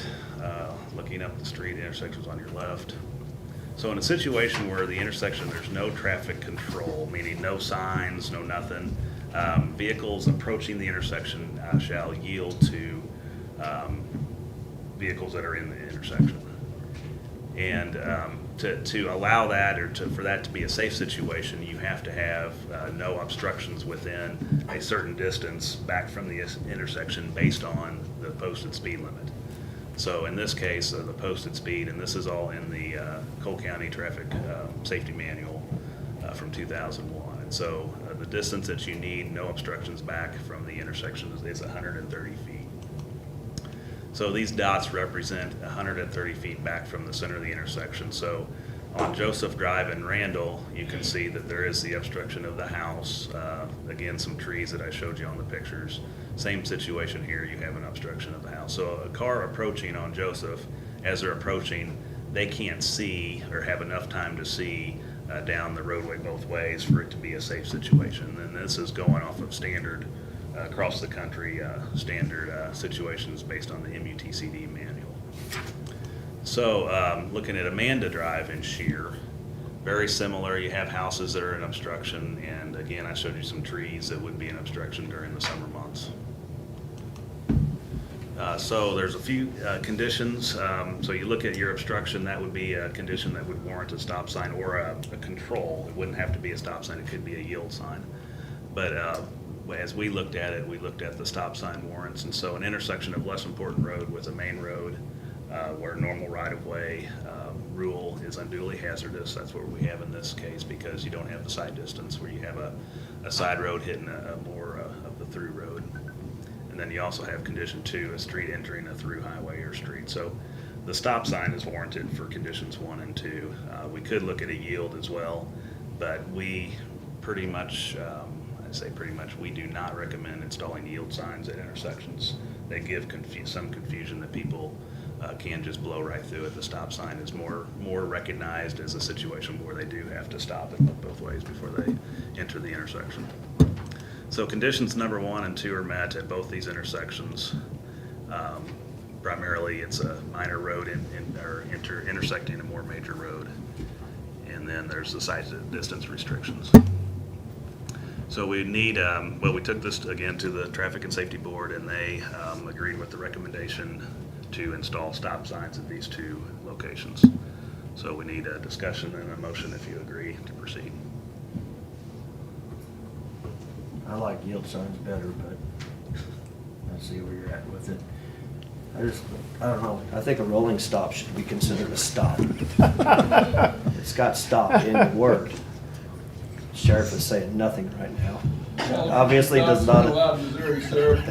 looking up the street, the intersection's on your left. So in a situation where the intersection, there's no traffic control, meaning no signs, no nothing, vehicles approaching the intersection shall yield to vehicles that are in the intersection. And to allow that, or for that to be a safe situation, you have to have no obstructions within a certain distance back from the intersection based on the posted speed limit. So in this case, the posted speed, and this is all in the Cole County Traffic Safety Manual from 2001. And so the distance that you need, no obstructions back from the intersection is 130 feet. So these dots represent 130 feet back from the center of the intersection. So on Joseph Drive in Randall, you can see that there is the obstruction of the house. Again, some trees that I showed you on the pictures. Same situation here, you have an obstruction of the house. So a car approaching on Joseph, as they're approaching, they can't see or have enough time to see down the roadway both ways for it to be a safe situation. And this is going off of standard across the country standard situations based on the MUTCD manual. So looking at Amanda Drive in Sheer, very similar. You have houses that are an obstruction, and again, I showed you some trees that would be an obstruction during the summer months. So there's a few conditions. So you look at your obstruction, that would be a condition that would warrant a stop sign or a control. It wouldn't have to be a stop sign, it could be a yield sign. But as we looked at it, we looked at the stop sign warrants, and so an intersection of less important road with a main road, where normal right-of-way rule is unduly hazardous. That's what we have in this case, because you don't have the side distance where you have a side road hitting a more of the through road. And then you also have condition 2, a street entering a through highway or street. So the stop sign is warranted for conditions 1 and 2. We could look at a yield as well, but we pretty much, I say pretty much, we do not recommend installing yield signs at intersections. They give some confusion that people can just blow right through it. The stop sign is more recognized as a situation where they do have to stop and look both ways before they enter the intersection. So conditions number 1 and 2 are met at both these intersections. Primarily, it's a minor road intersecting a more major road. And then there's the sight distance restrictions. So we need, we took this again to the Traffic and Safety Board, and they agreed with the recommendation to install stop signs at these 2 locations. So we need a discussion and a motion if you agree to proceed. I like yield signs better, but I see where you're at with it. I don't know, I think a rolling stop should be considered a stop. It's got stop in the word. Sheriff is saying nothing right now. Obviously does not. Allowed in Missouri, sir.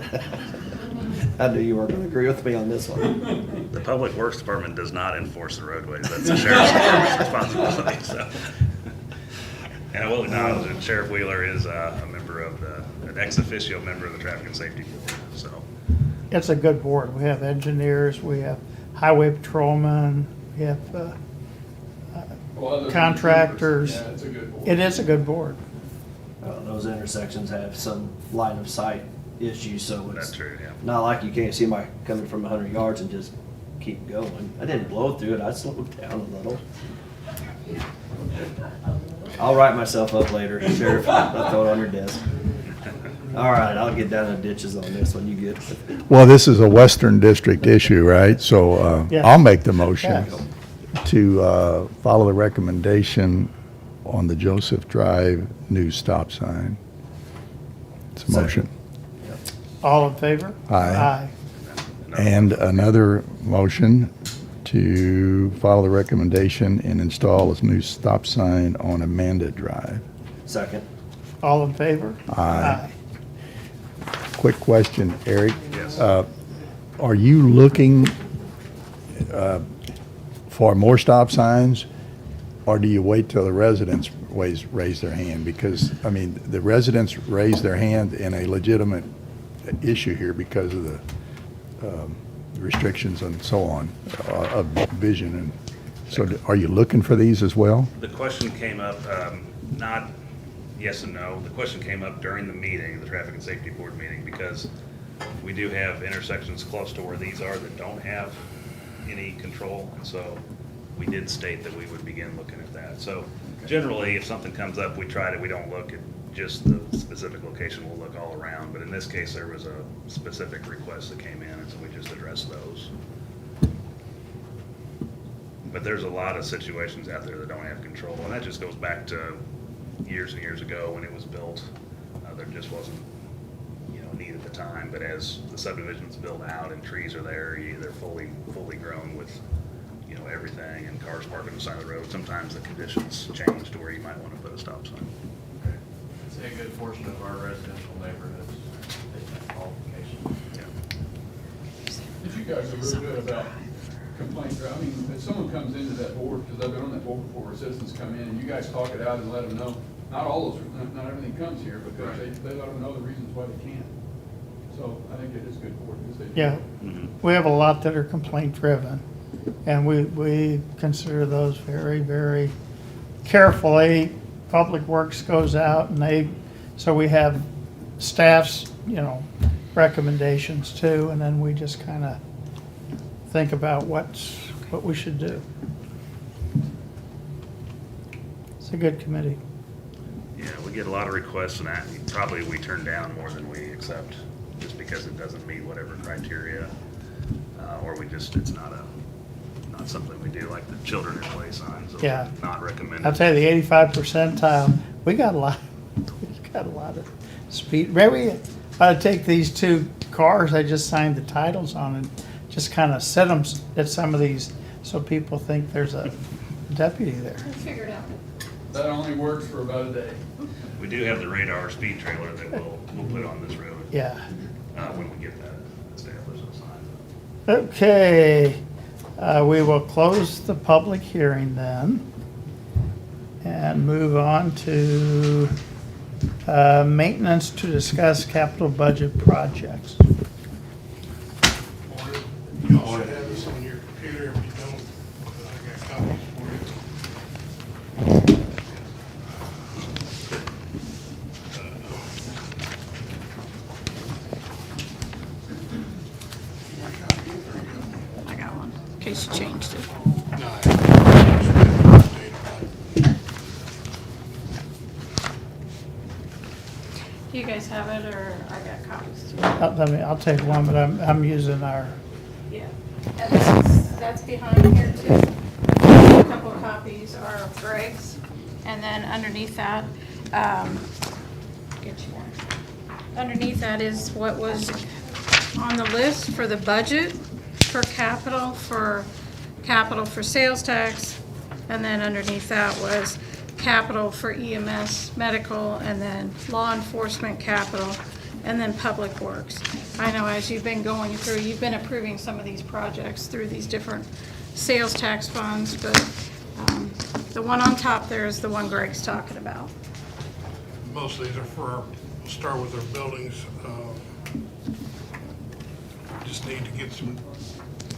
I knew you weren't gonna agree with me on this one. The Public Works Department does not enforce the roadways. That's the Sheriff's Department's responsibility, so. And I will acknowledge that Sheriff Wheeler is a member of an ex officio member of the Traffic and Safety Board, so. It's a good board. We have engineers, we have highway patrolmen, we have contractors. Yeah, it's a good board. It is a good board. Those intersections have some line of sight issues, so That's it's true, yeah. not like you can't see my coming from 100 yards and just keep going. I didn't blow through it, I slowed down a little. I'll write myself up later, Sheriff. I'll throw it on your desk. All right, I'll get down in the ditches on this one, you good? Well, this is a Western District issue, right? So Yeah. I'll make the motion Yeah. to follow the recommendation on the Joseph Drive new stop sign. It's a motion. All in favor? Aye. And another motion to follow the recommendation and install a new stop sign on Amanda Drive. Second. All in favor? Aye. Quick question, Eric. Yes. Are you looking for more stop signs, or do you wait till the residents raise their hand? Because, I mean, the residents raise their hand in a legitimate issue here because of the restrictions and so on of vision. And so are you looking for these as well? The question came up, not yes and no. The question came up during the meeting, the Traffic and Safety Board meeting, because we do have intersections close to where these are that don't have any control. And so we did state that we would begin looking at that. So generally, if something comes up, we don't look at just the specific location, we'll look all around. But in this case, there was a specific request that came in, and so we just addressed those. But there's a lot of situations out there that don't have control, and that just goes back to years and years ago when it was built. There just wasn't, need at the time. But as the subdivision's built out and trees are there, they're fully grown with, everything, and cars parked on the side of the road. Sometimes the conditions change to where you might want to put a stop sign. I'd say a good portion of our residential neighborhoods, they have qualifications. Yeah. But you guys are real good about complaints. I mean, if someone comes into that board, because I've been on that board before, where citizens come in and you guys talk it out and let them know, not not everything comes here, because they let them know the reasons why they can't. So I think it is good board. Because they Yeah, we have a lot that are complaint driven, and we consider those very, very carefully. Public Works goes out and so we have staff's, recommendations too, and then we just kind of think about what we should do. It's a good committee. Yeah, we get a lot of requests, and that probably we turn down more than we accept, just because it doesn't meet whatever criteria, or it's not something we do, like the children in play signs. Yeah. Not recommended. I'll tell you, the 85 percentile, we got a lot. Got a lot of speed. Maybe I ought to take these 2 cars I just signed the titles on and just kind of set them at some of these so people think there's a deputy there. Figure it out. That only works for about a day. We do have the radar speed trailer that we'll put on this road, Yeah. when we get that established and signed. Okay, we will close the public hearing then and move on to maintenance to discuss capital budget projects. You also have this on your computer, if you don't, I got copies for you. I got one, in case you changed it. No, I- Do you guys have it, or I got copies too? I'll take one, but I'm using our, Yeah, and that's behind here too. A couple of copies are of Greg's, and then underneath that, get you one. Underneath that is what was on the list for the budget for capital for sales tax, and then underneath that was capital for EMS, medical, and then law enforcement capital, and then public works. I know as you've been going through, you've been approving some of these projects through these different sales tax funds, but the one on top there is the one Greg's talking about. Most of these are for, we'll start with our buildings. Just need to get some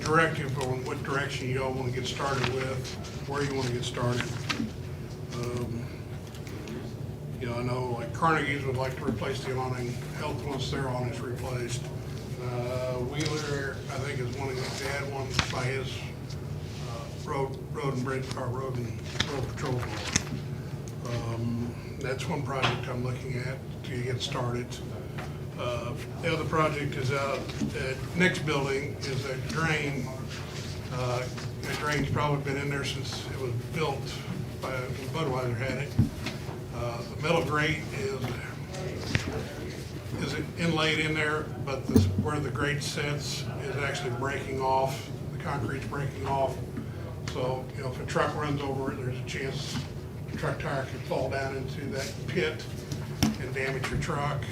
directive on what direction you all want to get started with, where you want to get started. You know, I know like Carnegie's would like to replace the awning, Health wants their awnings replaced. Wheeler, I think, is wanting to add one by his road and bridge, or road patrol board. That's one project I'm looking at to get started. The other project is out at next building is a drain. The drain's probably been in there since it was built by Budweiser had it. The metal grate is inlaid in there, but where the grate sits is actually breaking off. The concrete's breaking off. So, you know, if a truck runs over it, there's a chance the truck tire could fall down into that pit and damage your truck.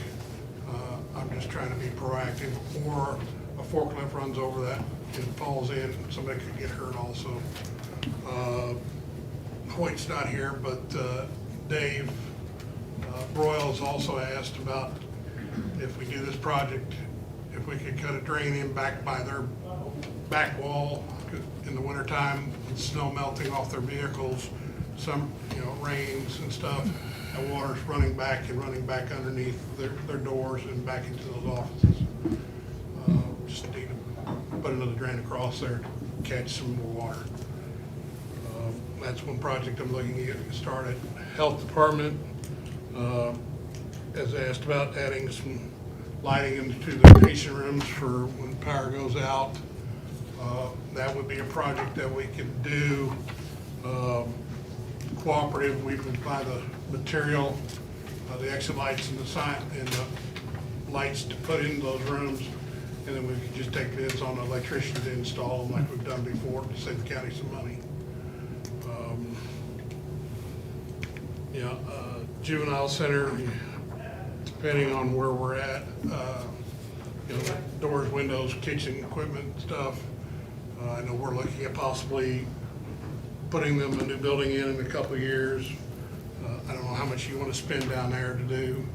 I'm just trying to be proactive, or a forklift runs over that and falls in, somebody could get hurt also. Hoyt's not here, but Dave Broyles also asked about if we do this project, if we could cut a drain in back by their back wall in the wintertime with snow melting off their vehicles, some, you know, rains and stuff, and water's running back underneath their doors and back into those offices. Just need to put another drain across there to catch some more water. That's one project I'm looking to get started. Health Department has asked about adding some lighting into the patient rooms for when power goes out. That would be a project that we could do cooperative. We would buy the material, the exit lights and the sign and the lights to put in those rooms, and then we could just take bids on an electrician to install them like we've done before to save the county some money. Juvenile center, depending on where we're at, you know, doors, windows, kitchen equipment stuff. I know we're looking at possibly putting them a new building in a couple of years. I don't know how much you want to spend down there to do.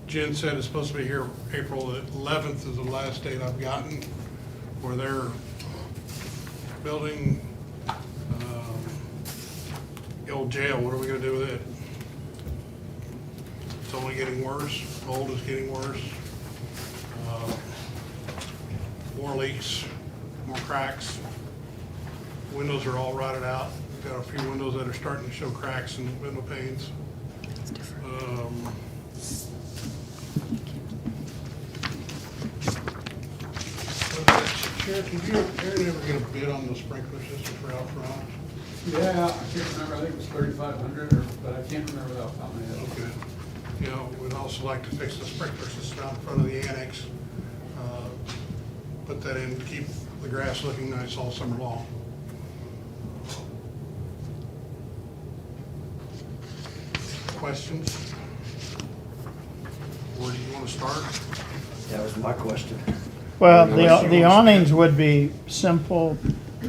Jen said it's supposed to be here April 11th is the last date I've gotten for their building. The old jail, what are we gonna do with it? It's only getting worse, mold is getting worse. More leaks, more cracks. Windows are all rotted out. We've got a few windows that are starting to show cracks in the window panes. Sheriff, did you ever get a bid on the sprinkler system for out front? Yeah, I can't remember, I think it was 3,500, but I can't remember that off the top of my head. Okay. You know, we'd also like to fix the sprinkler system out in front of the annex. Put that in, to keep the grass looking nice all summer long. Questions? Where do you want to start? That was my question. Well, Unless you the wanna awnings spend- would be simple.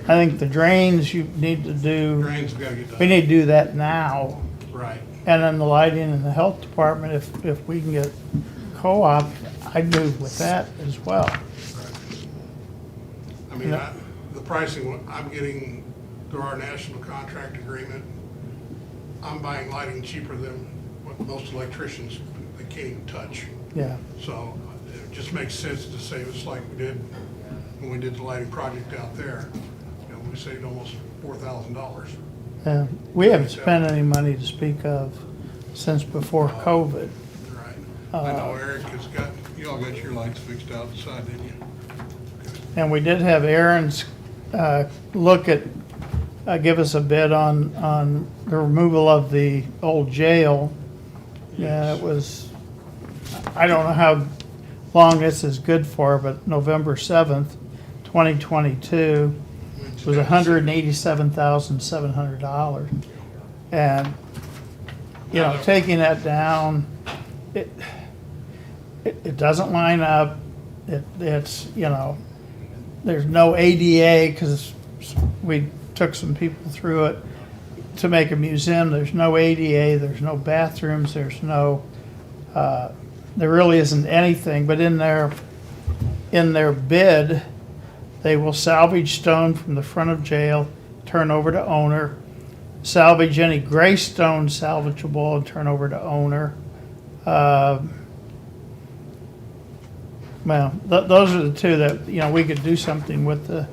I think the drains you need to do, Drains have got to get done. we need to do that now. Right. And then the lighting in the health department, if we can get co-op, I'd move with that as well. I mean, the pricing I'm getting through our national contract agreement, I'm buying lighting cheaper than what most electricians, they can't even touch. Yeah. So it just makes sense to save us like we did when we did the lighting project out there. You know, we saved almost $4,000. Yeah. We haven't spent any money to speak of since before COVID. Right. I know Eric has got, you all got your lights fixed outside, didn't you? And we did have Aaron's look at, give us a bid on the removal of the old jail. Yeah, it was, I don't know how long this is good for, but November 7th, 2022 was $187,700. And, you know, taking that down, it doesn't line up. It's, you know, there's no ADA because we took some people through it to make a museum. There's no ADA, there's no bathrooms, there's no, there really isn't anything. But in their bid, they will salvage stone from the front of jail, turn over to owner, salvage any gray stone salvageable and turn over to owner. Well, those are the two that, you know, we could do something with the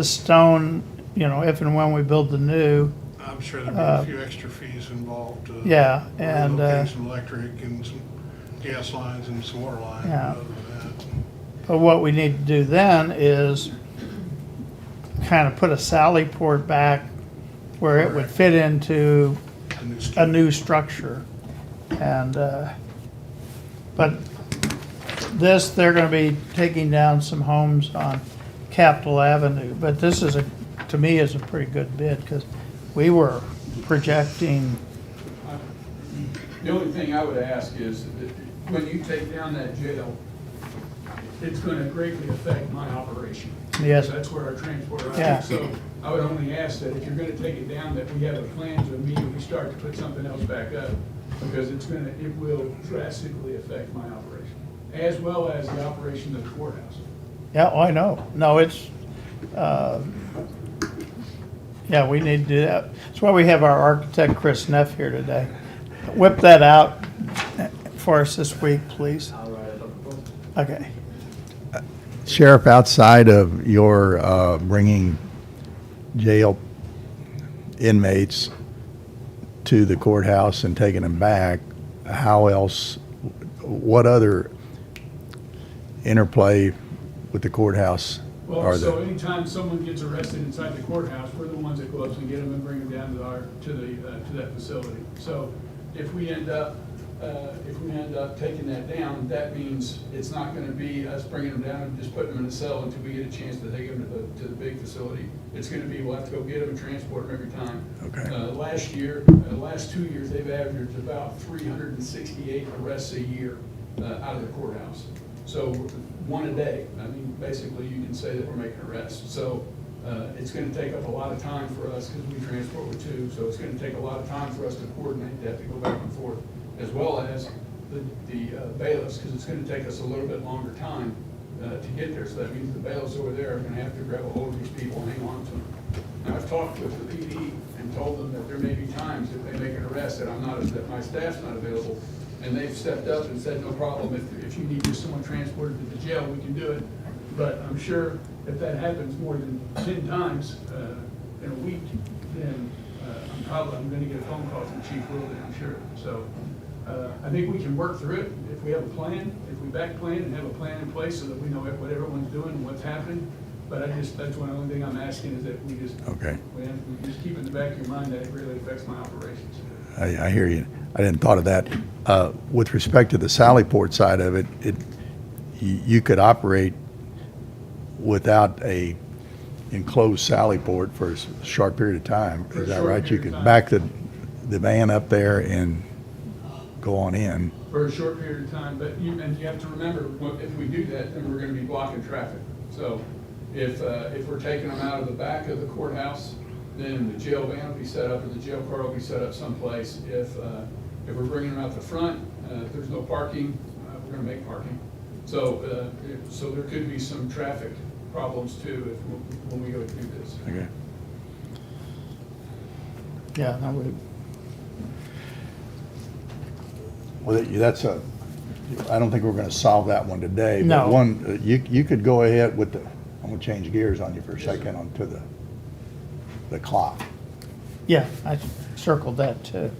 stone, you know, if and when we build the new. I'm sure there'd be a few extra fees involved. Yeah, and, relocating some electric and some gas lines and some water lines. Yeah. Other than that. But what we need to do then is kind of put a sally port back where it would fit into The new a scheme. new structure. And, but this, they're gonna be taking down some homes on Capitol Avenue. But this is to me, is a pretty good bid, because we were projecting, The only thing I would ask is, that when you take down that jail, it's gonna greatly affect my operation. Yes. That's where our transport is. Yeah. So I would only ask that if you're gonna take it down, that we have a plan to immediately start to put something else back up, because it will drastically affect my operation, as well as the operation of the courthouse. yeah, oh, I know. No, it's, yeah, we need to do that. That's why we have our architect, Chris Neff, here today. Whip that out for us this week, please. I'll write it up. Okay. Sheriff, outside of your bringing jail inmates to the courthouse and taking them back, how else, what other interplay with the courthouse Well, are so there? anytime someone gets arrested inside the courthouse, we're the ones that go up and get them and bring them down to that facility. So if we end up taking that down, that means it's not gonna be us bringing them down and just putting them in a cell until we get a chance to take them to the big facility. It's gonna be, we'll have to go get them and transport them every time. Okay. Last 2 years, they've averaged about 368 arrests a year out of the courthouse. So one a day. I mean, basically, you can say that we're making arrests. So it's gonna take up a lot of time for us, because we transport with two, so it's gonna take a lot of time for us to coordinate that, to go back and forth, as well as the bailiffs, because it's gonna take us a little bit longer time to get there. So that means the bailiffs over there are gonna have to grab a hold of these people and hang on to them. Now, I've talked with the PD and told them that there may be times if they make an arrest that that my staff's not available, and they've stepped up and said, no problem, if you need just someone transported to the jail, we can do it. But I'm sure if that happens more than 10 times in a week, then I'm gonna get a phone call from Chief Wilden, I'm sure. So I think we can work through it if we have a plan, if we back plan and have a plan in place so that we know what everyone's doing and what's happening. But that's one only thing I'm asking is that we Okay. we just keep in the back of your mind that it really affects my operations. I hear you. I didn't thought of that. With respect to the Sallyport side of it, you could operate without a enclosed Sallyport for a short period of time. For a Is that short right? You period could of time. back the van up there and go on in. For a short period of time, but you have to remember, if we do that, then we're gonna be blocking traffic. So if we're taking them out of the back of the courthouse, then the jail van will be set up, or the jail car will be set up someplace. If we're bringing them out the front, if there's no parking, we're gonna make parking. So, so there could be some traffic problems too when we go to do this. Okay. Yeah, no, Well, that's I don't think we're gonna solve that one today. No. But one, you could go ahead with I'm gonna change gears on you for a second onto the clock. yeah, I circled that too.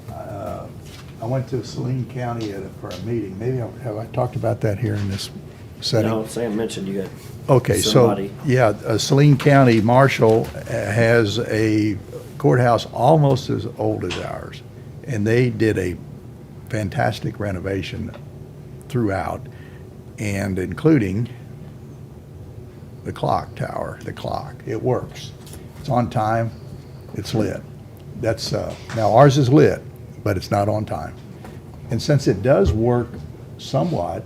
I went to Saline County for a meeting. Maybe, have I talked about that here in this setting? No, Sam mentioned you got Okay, so, somebody. yeah, Saline County Marshal has a courthouse almost as old as ours. And they did a fantastic renovation throughout, and including the clock tower, the clock. It works. It's on time, it's lit. That's, now ours is lit, but it's not on time. And since it does work somewhat,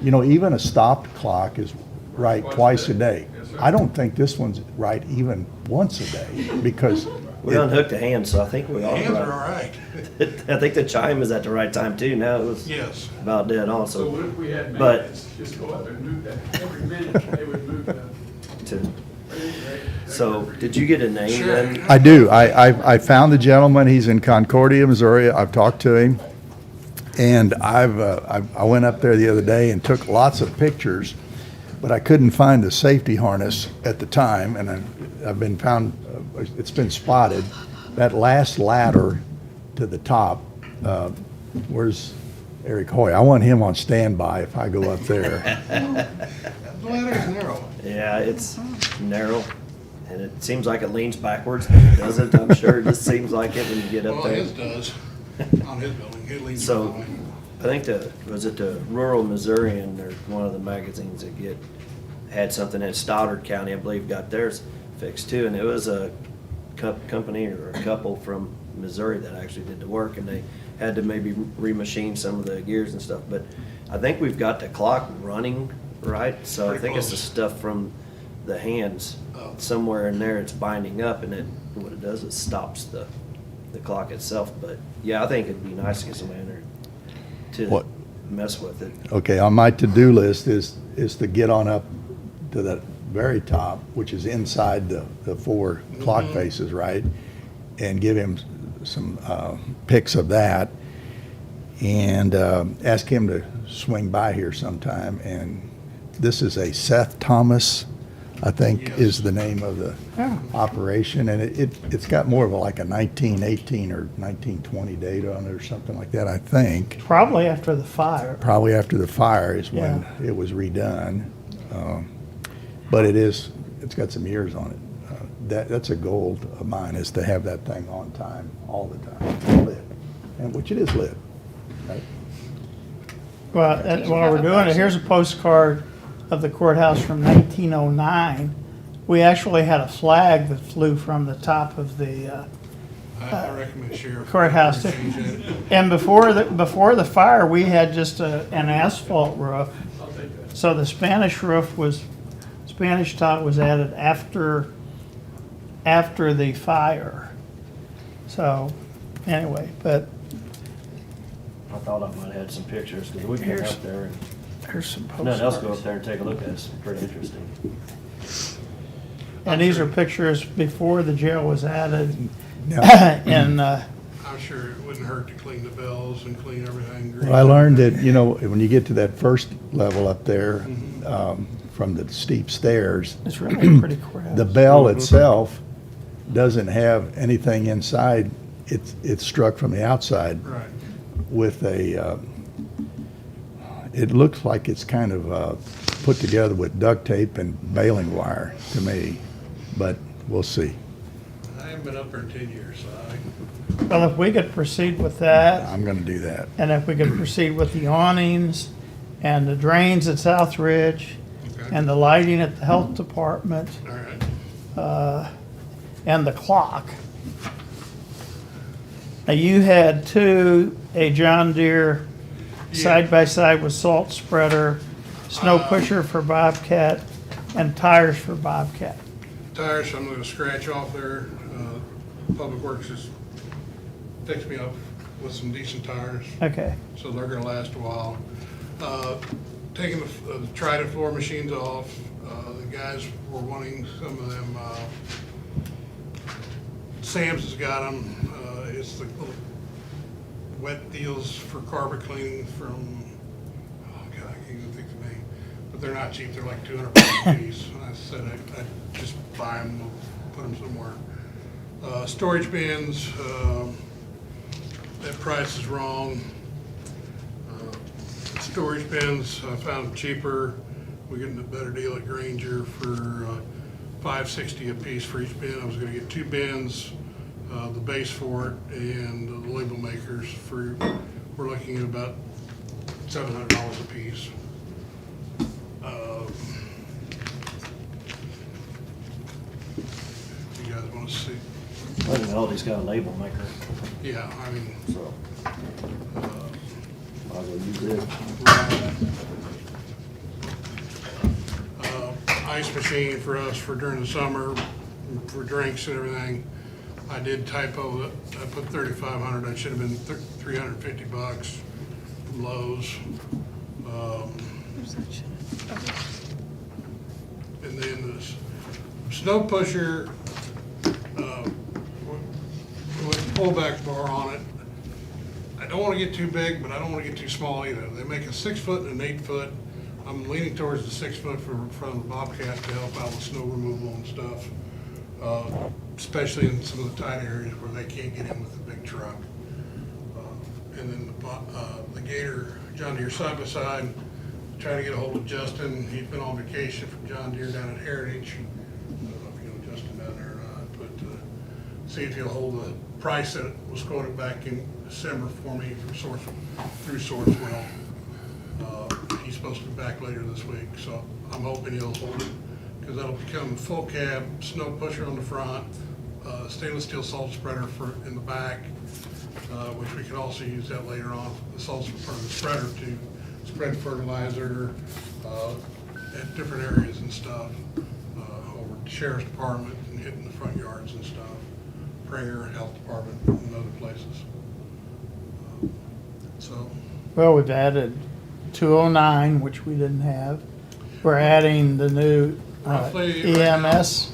even a stopped clock is right twice a day. Yes, sir. I don't think this one's right even once a day, because We unhooked the hand, so I think we all. Hands are all right. I think the chime is at the right time too. Now it was Yes. about dead on. So what So if we had But- maintenance, just go up and move that, every minute they would move the. so did you get a name then? I do. I found the gentleman. He's in Concordia, Missouri. I've talked to him. And I went up there the other day and took lots of pictures, but I couldn't find the safety harness at the time. And I've been found, it's been spotted. That last ladder to the top, where's Eric Hoy? I want him on standby if I go up there. The ladder is narrow. Yeah, it's narrow, and it seems like it leans backwards. But it doesn't. I'm sure it just seems like it when you get up Well, there. his does, on his building, it leads. So, the way. I think was it the Rural Missourian or one of the magazines that had something in Stoddard County, I believe, got theirs fixed too, and it was a company or a couple from Missouri that actually did the work, and they had to maybe remachine some of the gears and stuff, but I think we've got the clock running right, so I Pretty think it's the close. stuff from the hands, Oh. somewhere in there it's binding up, and what it does is stops the clock itself, but yeah, I think it'd be nice to get somebody in there to What? mess with it. Okay, on my to-do list is to get on up to the very top, which is inside the four clock faces, right? And give him some pics of that, and ask him to swing by here sometime. And this is a Seth Thomas, I think, Yes. is the name of the Yeah. operation, and it's got more of like a 1918 or 1920 date on it or something like that, I think. Probably after the fire. Probably after the fire is when it was redone. But it's got some years on it. That's a goal of mine, is to have that thing on time, all the time, lit. And which it is lit, right? Well, and while we're doing it, here's a postcard of the courthouse from 1909. We actually had a flag that flew from the top of the I recommend Sheriff. courthouse. change that. And before the fire, we had just an asphalt roof. I'll take that. So the Spanish Spanish tile was added after the fire. So, anyway, but I thought I might have had some pictures, because we can go Here's- up there and, here's some nothing else, go up postcards. there and take a look at it. It's pretty interesting. And these are pictures before the jail was added. Now, And, I'm sure it wouldn't hurt to clean the bells and clean everything. well, I learned that, when you get to that first level up there, from the steep stairs, it's really a pretty courthouse. the bell itself doesn't have anything inside. It's struck from the outside Right. with it looks like it's kind of put together with duct tape and baling wire to me, but we'll see. I haven't been up there in 10 years, so Well, if we could proceed with that, I'm gonna do that. and if we could proceed with the awnings and the drains at South Ridge Okay. and the lighting at the health department, all right. and the clock. Now, you had a John Deere Yeah. side-by-side with salt spreader, snow pusher for Bobcat, and tires for Bobcat. Tires, I'm gonna scratch off there. Public Works has fixed me up with some decent tires, Okay, so they're gonna last a while. Taking the Trident floor machines off, the guys were wanting some of them, Sam's has got them, it's the little wet deals for carpet cleaning from, oh God, I can't even think of the name, but they're not cheap, they're like $200 a piece. And I said I'd just buy them, we'll put them somewhere. Storage bins, that price is wrong. Storage bins, I found cheaper. We're getting a better deal at Granger for $5.60 a piece for each bin. I was gonna get 2 bins, the base for it, and the label makers for, we're looking at about $700 a piece. You guys wanna see? Well, he's got a label maker, Yeah, I mean, so might as well use it. Ice machine for us for during the summer, for drinks and everything. I did typo it, I put 3,500, I should have been $350 from Lowe's. And then this snow pusher, with a pullback bar on it. I don't wanna get too big, but I don't wanna get too small either. They make a 6 foot and an 8 foot. I'm leaning towards the 6 foot from the Bobcat to help out with snow removal and stuff. Especially in some of the tight areas where they can't get in with the big truck. And then the Gator, John Deere side by side, trying to get a hold of Justin. He's been on vacation from John Deere down at Heritage. I don't know if you know Justin down there or not, but see if he'll hold the price that was quoted back in December for me through Sourcewell. He's supposed to be back later this week, so I'm hoping he'll hold it, because that'll become full cab, snow pusher on the front, stainless steel salt spreader in the back, which we could also use that later on, the salt for the spreader to spread fertilizer at different areas and stuff, over the sheriff's department and hitting the front yards and stuff, Pranger, health department, and other places. So, well, we've added 209, which we didn't have. We're adding the new Roughly, right now, EMS.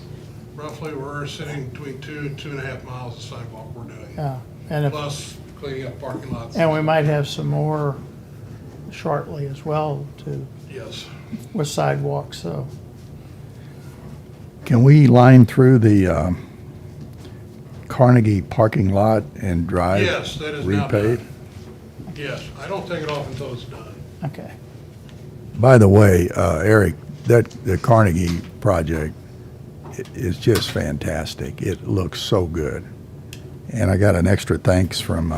roughly, we're sitting between 2 and 2.5 miles of sidewalk we're doing. Yeah, and Plus cleaning up parking lots. and we might have some more shortly as well too, Yes. with sidewalks, so. Can we line through the Carnegie parking lot and drive Yes, that is now repaved? done. Yes, I don't take it off until it's done. Okay. By the way, Eric, the Carnegie project is just fantastic. It looks so good. And I got an extra thanks from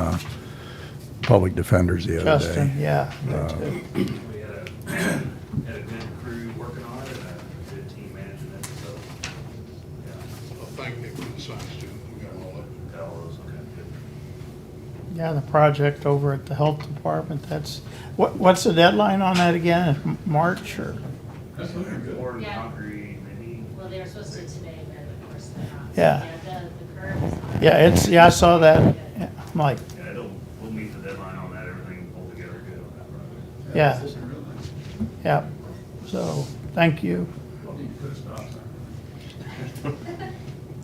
Public Defenders the other Justin, day. yeah. me Uh, too. We had a good crew working on it and a good team managing it, so, yeah, Well, thank you for the signs too. We got them all up. got all those, okay, good. Yeah, the project over at the health department, that's, what's the deadline on that again? March or? That's looking good. Pouring Yeah. concrete, maybe. Well, they were supposed to today, but of course they're not. Yeah. The curve is not. Yeah, I saw that. Yeah, I'm like, Yeah, we'll meet the deadline on that, everything pulled together good on that project. yeah, This is real nice. yeah. So, thank you. You can put a stop sign.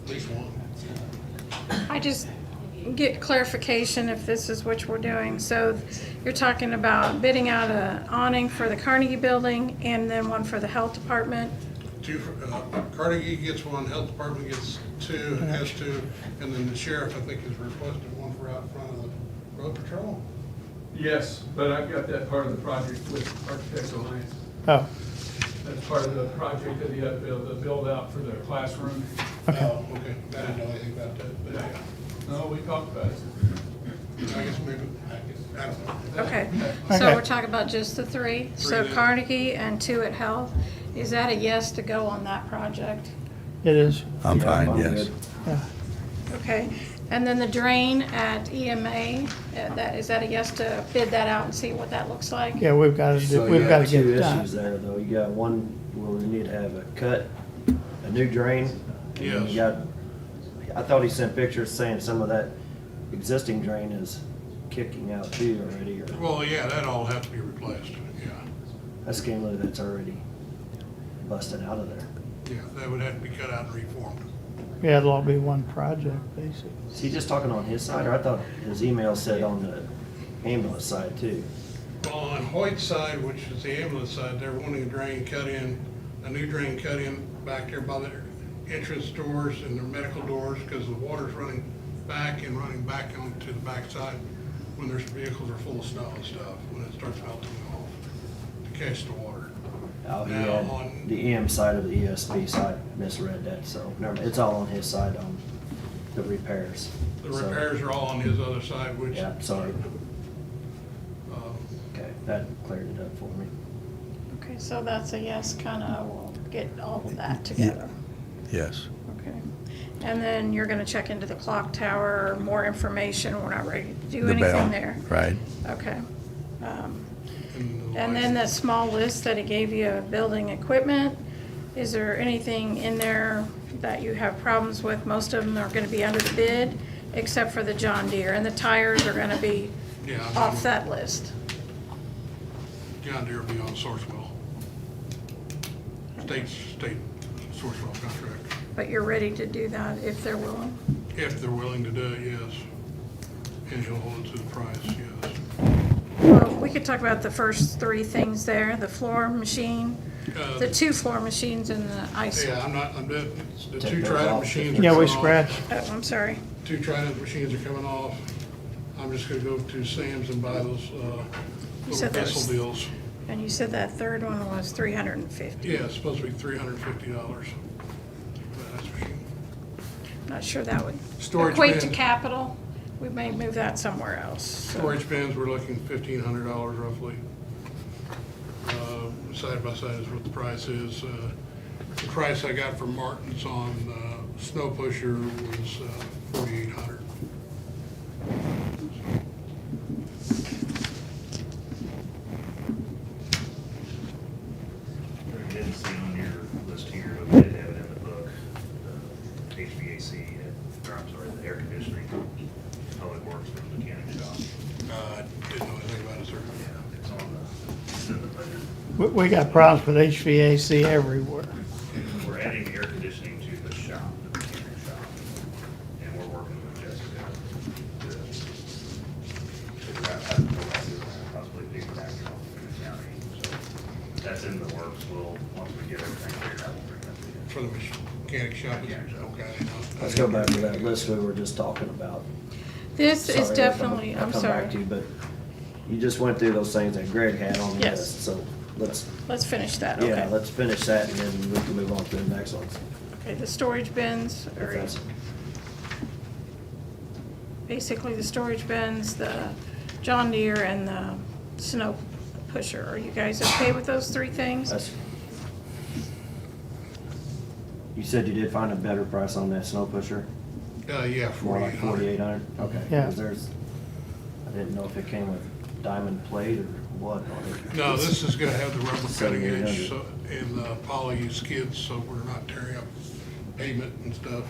At least one. I just get clarification if this is what we're doing. So you're talking about bidding out a awning for the Carnegie building and then one for the health department? Carnegie gets one, health department gets 2, has 2, and then the sheriff, I think, has requested one for out front of the road patrol. Yes, but I've got that part of the project with Architects Alliance. Oh, That's part of the project of the build out for the classroom. Okay. Oh, okay, I didn't know anything about that, but yeah, No, we talked about it. I guess maybe, I don't know. Okay, Okay. so we're talking about just the three? So then. Carnegie and two at Health. Is that a yes to go on that project? It is, I'm Yeah, fine, I'm yes. good. yeah. Okay, and then the drain at EMA, is that a yes to bid that out and see what that looks like? Yeah, we've got to So do, you we've got to got get two it issues done. there, though. You got one where we need to have a cut, a new drain. And then you got, I thought he sent pictures saying some of that existing drain is kicking out too already, or Well, yeah, that all has to be replaced, yeah. that's Scanlon that's already busted out of there. Yeah, that would have to be cut out and reformed. Yeah, it'll all be one project, basically. Is he just talking on his side, or I thought his email said on the ambulance side too? Well, on Hoyt's side, which is the ambulance side, they're wanting a drain cut in, a new drain cut in back there by their entrance doors and their medical doors, because the water's running back onto the backside when their vehicles are full of snow and stuff, when it starts melting off to catch the water. Oh, he Now, had on- the EM side of the ESP side, misread that, so, never, it's all on his side on the repairs. The So, repairs are all on his other side, which, Yeah, sorry, um, okay, that cleared it up for me. Okay, so that's a yes, kinda, we'll get all of that together. Yes. Okay. And then you're gonna check into the clock tower, more information, we're not ready to do The bell, anything there. right. Okay. and the And then the lights. small list that he gave you of building equipment, is there anything in there that you have problems with? Most of them are gonna be under the bid, except for the John Deere, and the tires are gonna be Yeah, off that list. John Deere will be on Sourcewell. State Sourcewell contract. But you're ready to do that if they're willing? If they're willing to do it, yes. And he'll hold it to the price, yes. Well, we could talk about the first three things there, the floor machine, the two floor machines and the ice. Yeah, I'm the Take two those Trident off. machines are Yeah, we coming off. scratched. Oh, I'm sorry. Two Trident machines are coming off. I'm just gonna go to Sam's and buy those, little said those- vessel deals. And you said that third one was 350. Yeah, it's supposed to be $350. That's machine. Not sure that would Storage equate to bin. capital. We may move that somewhere else. so. Storage bins, we're looking $1,500 roughly. Side by side is what the price is. The price I got from Martin's on Snow Pusher was $4,800. I didn't see on your list here, but we did have it in the book, the HVAC, or I'm sorry, the air conditioning, Public Works for the mechanic shop. I didn't know anything about it, sir. Yeah, it's in the budget. We got problems with HVAC everywhere. We're adding air conditioning to the shop, the mechanic shop, and we're working with Jessica to figure out how to go about doing that, possibly piggyback it off of the county. So that's in the works. We'll, once we get everything figured out, we'll bring that to you. For the mechanic shop? Mechanic shop. Okay. Let's go back to that list we were just talking about. This is Sorry, definitely, I'll I'm come back to sorry. you, but you just went through those things that Greg had on the Yes. list, so let's, Let's finish that, yeah, okay. let's finish that and then we can move on to the next ones. Okay, the storage bins, If or that's- basically the storage bins, the John Deere and the snow pusher. Are you guys okay with those three things? That's, you said you did find a better price on that snow pusher, Yeah, more like 4,800. 4,800? Okay. Yeah. 'Cause there's, I didn't know if it came with diamond plate or what on it. No, this is gonna have the rubber cutting 7,800. edge so- and poly skids, so we're not tearing up pavement and stuff.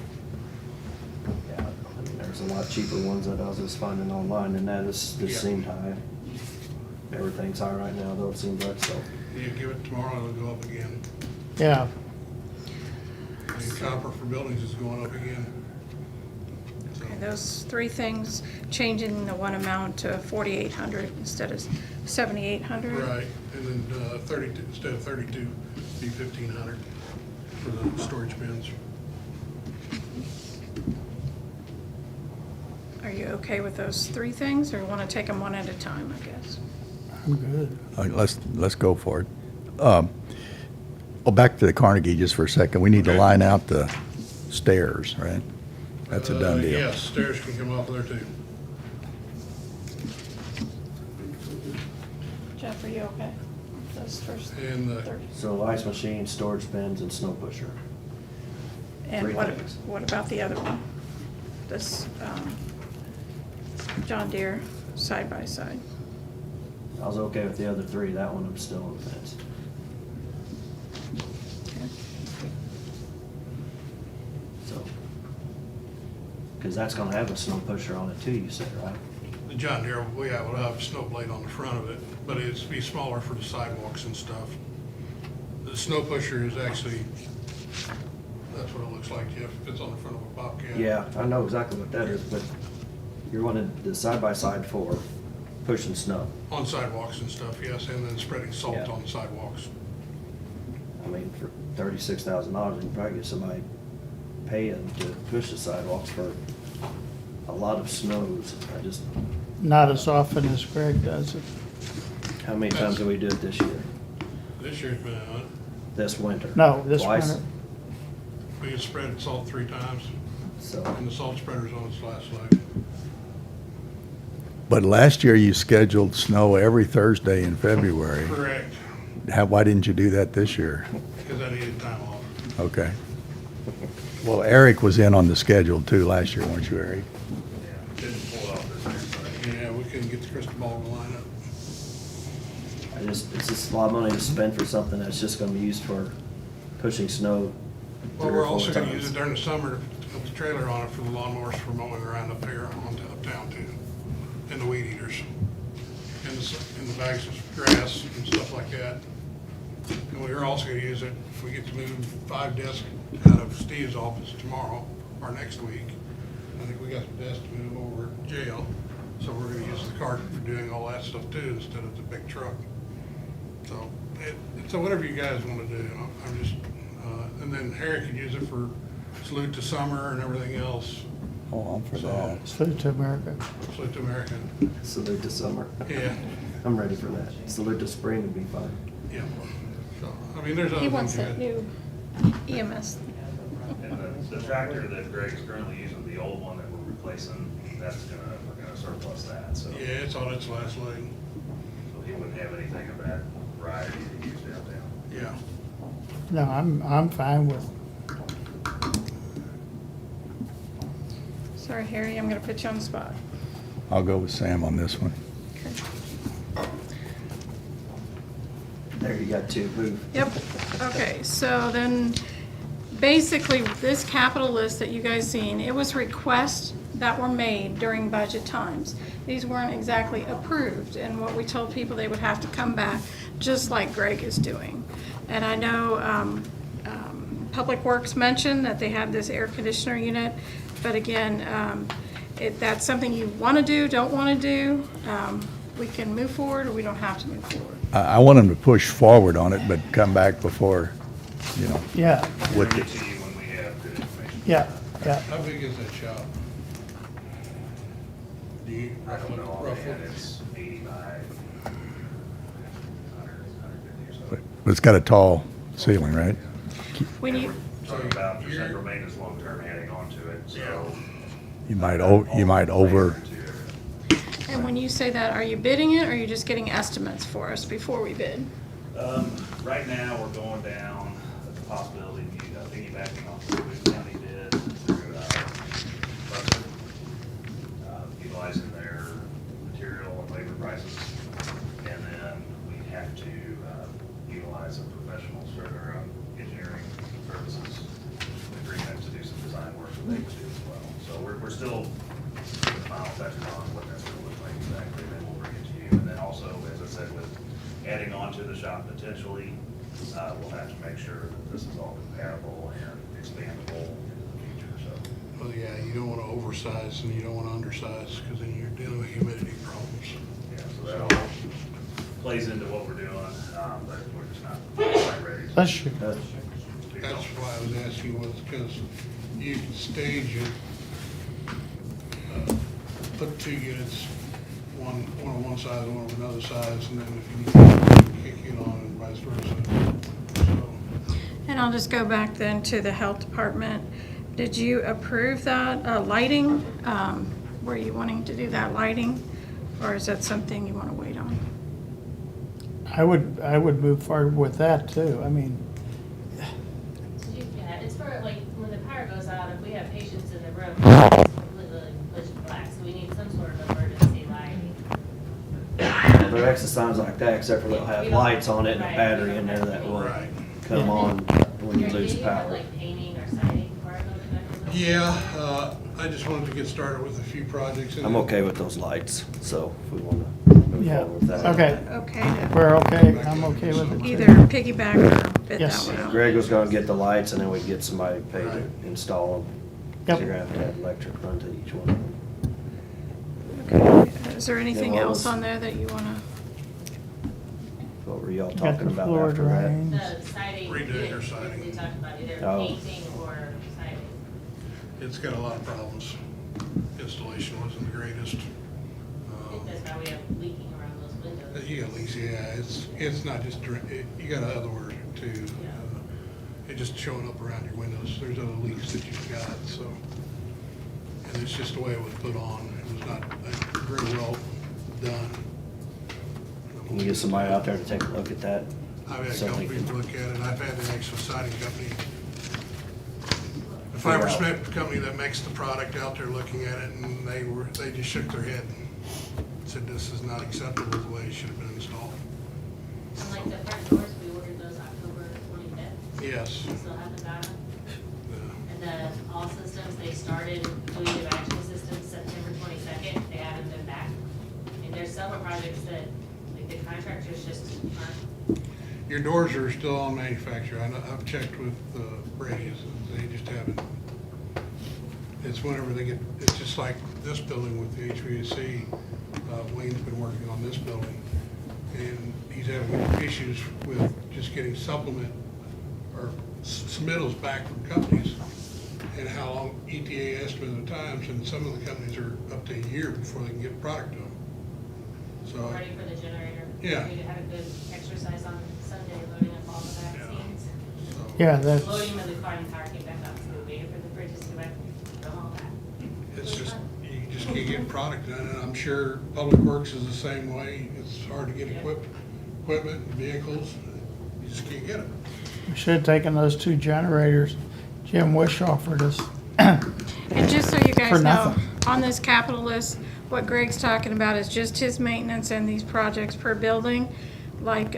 Yeah, I mean, there's a lot cheaper ones that I was just finding online and that is, Yeah. just seemed high. Everything's high right now though, it seems like, so. You give it tomorrow, it'll go up again. Yeah, And copper for buildings is going up again. So, Okay, those three things, changing the one amount to 4,800 instead of 7,800. Right, and then 32, instead of 32, be 1,500 for the storage bins. Are you okay with those three things, or you want to take them one at a time, I guess? I'm good. Let's go for it. Oh, back to the Carnegie just for a second. We need to Okay. line out the stairs, right? That's a done deal. Yes, stairs can come off there too. Jeff, are you okay? Those first And the 30. So ice machine, storage bins, and snow pusher. And Three what, things. what about the other one? This, John Deere side by side. I was okay with the other three, that one I'm still on the fence. So, because that's gonna have a snow pusher on it too, you said, right? the John Deere, we have, will have a snow blade on the front of it, but it's be smaller for the sidewalks and stuff. The snow pusher is actually, that's what it looks like, Jeff, it fits on the front of a Bobcat. Yeah, I know exactly what that is, but you're wanting the side-by-side for pushing snow. On sidewalks and stuff, yes, and then spreading salt Yeah. on the sidewalks. I mean, for $36,000, you can probably get somebody paying to push the sidewalks for a lot of snows. Not as often as Greg does it. How many times did we do it this year? This year's been on it. This winter? No, this Twice? winter. We had spread salt 3 times, So, and the salt spreader's on its last leg. But last year you scheduled snow every Thursday in February. Correct, Why didn't you do that this year? because I needed time off. Okay. Well, Eric was in on the schedule too last year, weren't you, Eric? Didn't pull off this year, Yeah, we couldn't get the crystal ball to line up. it's just a lot of money to spend for something that's just gonna be used for pushing snow Well, 3 we're or 4 also gonna use times. it during the summer to put the trailer on it for the lawnmowers for mowing around up here uptown too, and the weed eaters, and the bags of grass and stuff like that. And we are also gonna use it if we get to move 5 desks out of Steve's office tomorrow or next week. I think we got some desks to move over at jail, so we're gonna use the cart for doing all that stuff too instead of the big truck. So whatever you guys wanna do, I'm just, and then Harry can use it for Salute to Summer and everything else, Oh, I'm for So- that. Salute to America. Salute to America. Salute to summer. Yeah, I'm ready for that. Salute to spring would be fine. yeah. So, I mean, there's other He things. wants you that got. new EMS. And the tractor that Greg's currently using, the old one that we're replacing, we're gonna surplus that, so. Yeah, it's on its last leg. So he wouldn't have anything of that variety that he used downtown. Yeah. No, I'm fine with, Sorry, Harry, I'm gonna put you on the spot. I'll go with Sam on this one. There, you got 2, move. Yep, okay, so then, basically, this capital list that you guys seen, it was requests that were made during budget times. These weren't exactly approved, and what we told people they would have to come back, just like Greg is doing. And I know, Public Works mentioned that they have this air conditioner unit, but again, if that's something you wanna do, don't wanna do, we can move forward, or we don't have to move forward. I want him to push forward on it, but come back before, yeah, We'll with get the, to you when we have good information. yeah, yeah. How big is that shop? Do you, I don't know roughly? offhand, it's 80 by 150 or so. but it's got a tall ceiling, right? When you, Talking about for central maintenance long-term adding on to it, so. You might over, and when you say that, are you bidding it, or are you just getting estimates for us before we bid? Right now, we're going down the possibility of piggybacking off the Boone County bid through Buster, utilizing their material and labor prices. And then we have to utilize a professional or engineering services agreement to do some design work that they would do as well. So we're still in the final touches on what that's going to look like exactly, then we'll bring it to you. And then also, as I said, with adding on to the shop potentially, we'll have to make sure that this is all compatible and expandable into the future, so. Well, yeah, you don't wanna oversize and you don't wanna undersize, cause then you're dealing with humidity problems. Yeah, so that all plays into what we're doing, but we're just not quite ready. That's true. That's why I was asking, was because you can stage it, put 2 units, one on one side, one on another side, and then if you need to kick it on and vice versa. So, And I'll just go back then to the health department. Did you approve that lighting? Were you wanting to do that lighting? Or is that something you want to wait on? I would move forward with that too. I mean, Yeah, it's for like, when the power goes out, if we have patients in the room, it's completely pitch black, so we need some sort of emergency lighting. Well, they're extra signs like that, except for they'll have We don't- lights on it and a right, battery we in don't there have that to will Right. come on when you Do lose have, power. like painting or siding part of it? Yeah, I just wanted to get started with a few projects. and I'm then- okay with those lights, so if we wanna move yeah, forward with that. okay. Okay, to We're okay. I'm okay with it. too. either piggyback or bid Yes. that one out. Greg was gonna get the lights and then we'd get somebody paid to Right. install them. Yep. So you're gonna have to have electric run to each one of them. Okay. Is there anything what else was- on there that you want to? What were y'all Got talking the about floor after that? drains. The siding. Redoing your siding. We talked about either Oh. painting or siding. It's got a lot of problems. Installation wasn't the greatest. I think that's why we have leaking around those windows. You got leaks, yeah, it's not just, you got other work too. It just showing up around your windows, there's other leaks that you've got, so. And it's just the way it was put on, it was not very well done. Can you get somebody out there to take a look at that? I've had a So couple we can- people look at it, I've had the actual siding company, the fiber cement company that makes the product out there looking at it, and they just shook their head and said this is not acceptable the way it should have been installed. And like the front doors, we ordered those October 25th. Yes. We still haven't got them. Uh, And then all systems, they started doing the batching systems September 22nd. They haven't been back. I mean, there's several projects that, like, the contractors just aren't. Your doors are still on manufacturer. I've checked with Brady's, and they just haven't. It's whenever they get, it's just like this building with the HVAC. Wayne's been working on this building, and he's having issues with just getting supplement or submittals back from companies, and how long ETA estimate of times, and some of the companies are up to a year before they can get product to them. So, Ready for the generator. Yeah. We had a good exercise on Sunday, loading up all the vaccines. so. Yeah, that's, Loading them, the fine car came back up, so we waited for the bridges to go back, go all that. It's just, you just can't get product done, and I'm sure Public Works is the same way. It's hard to get equipment, vehicles, you just can't get it. we should have taken those 2 generators Jim Wish offered us. And just so you For guys know, nothing. on this capital list, what Greg's talking about is just his maintenance and these projects per building. Like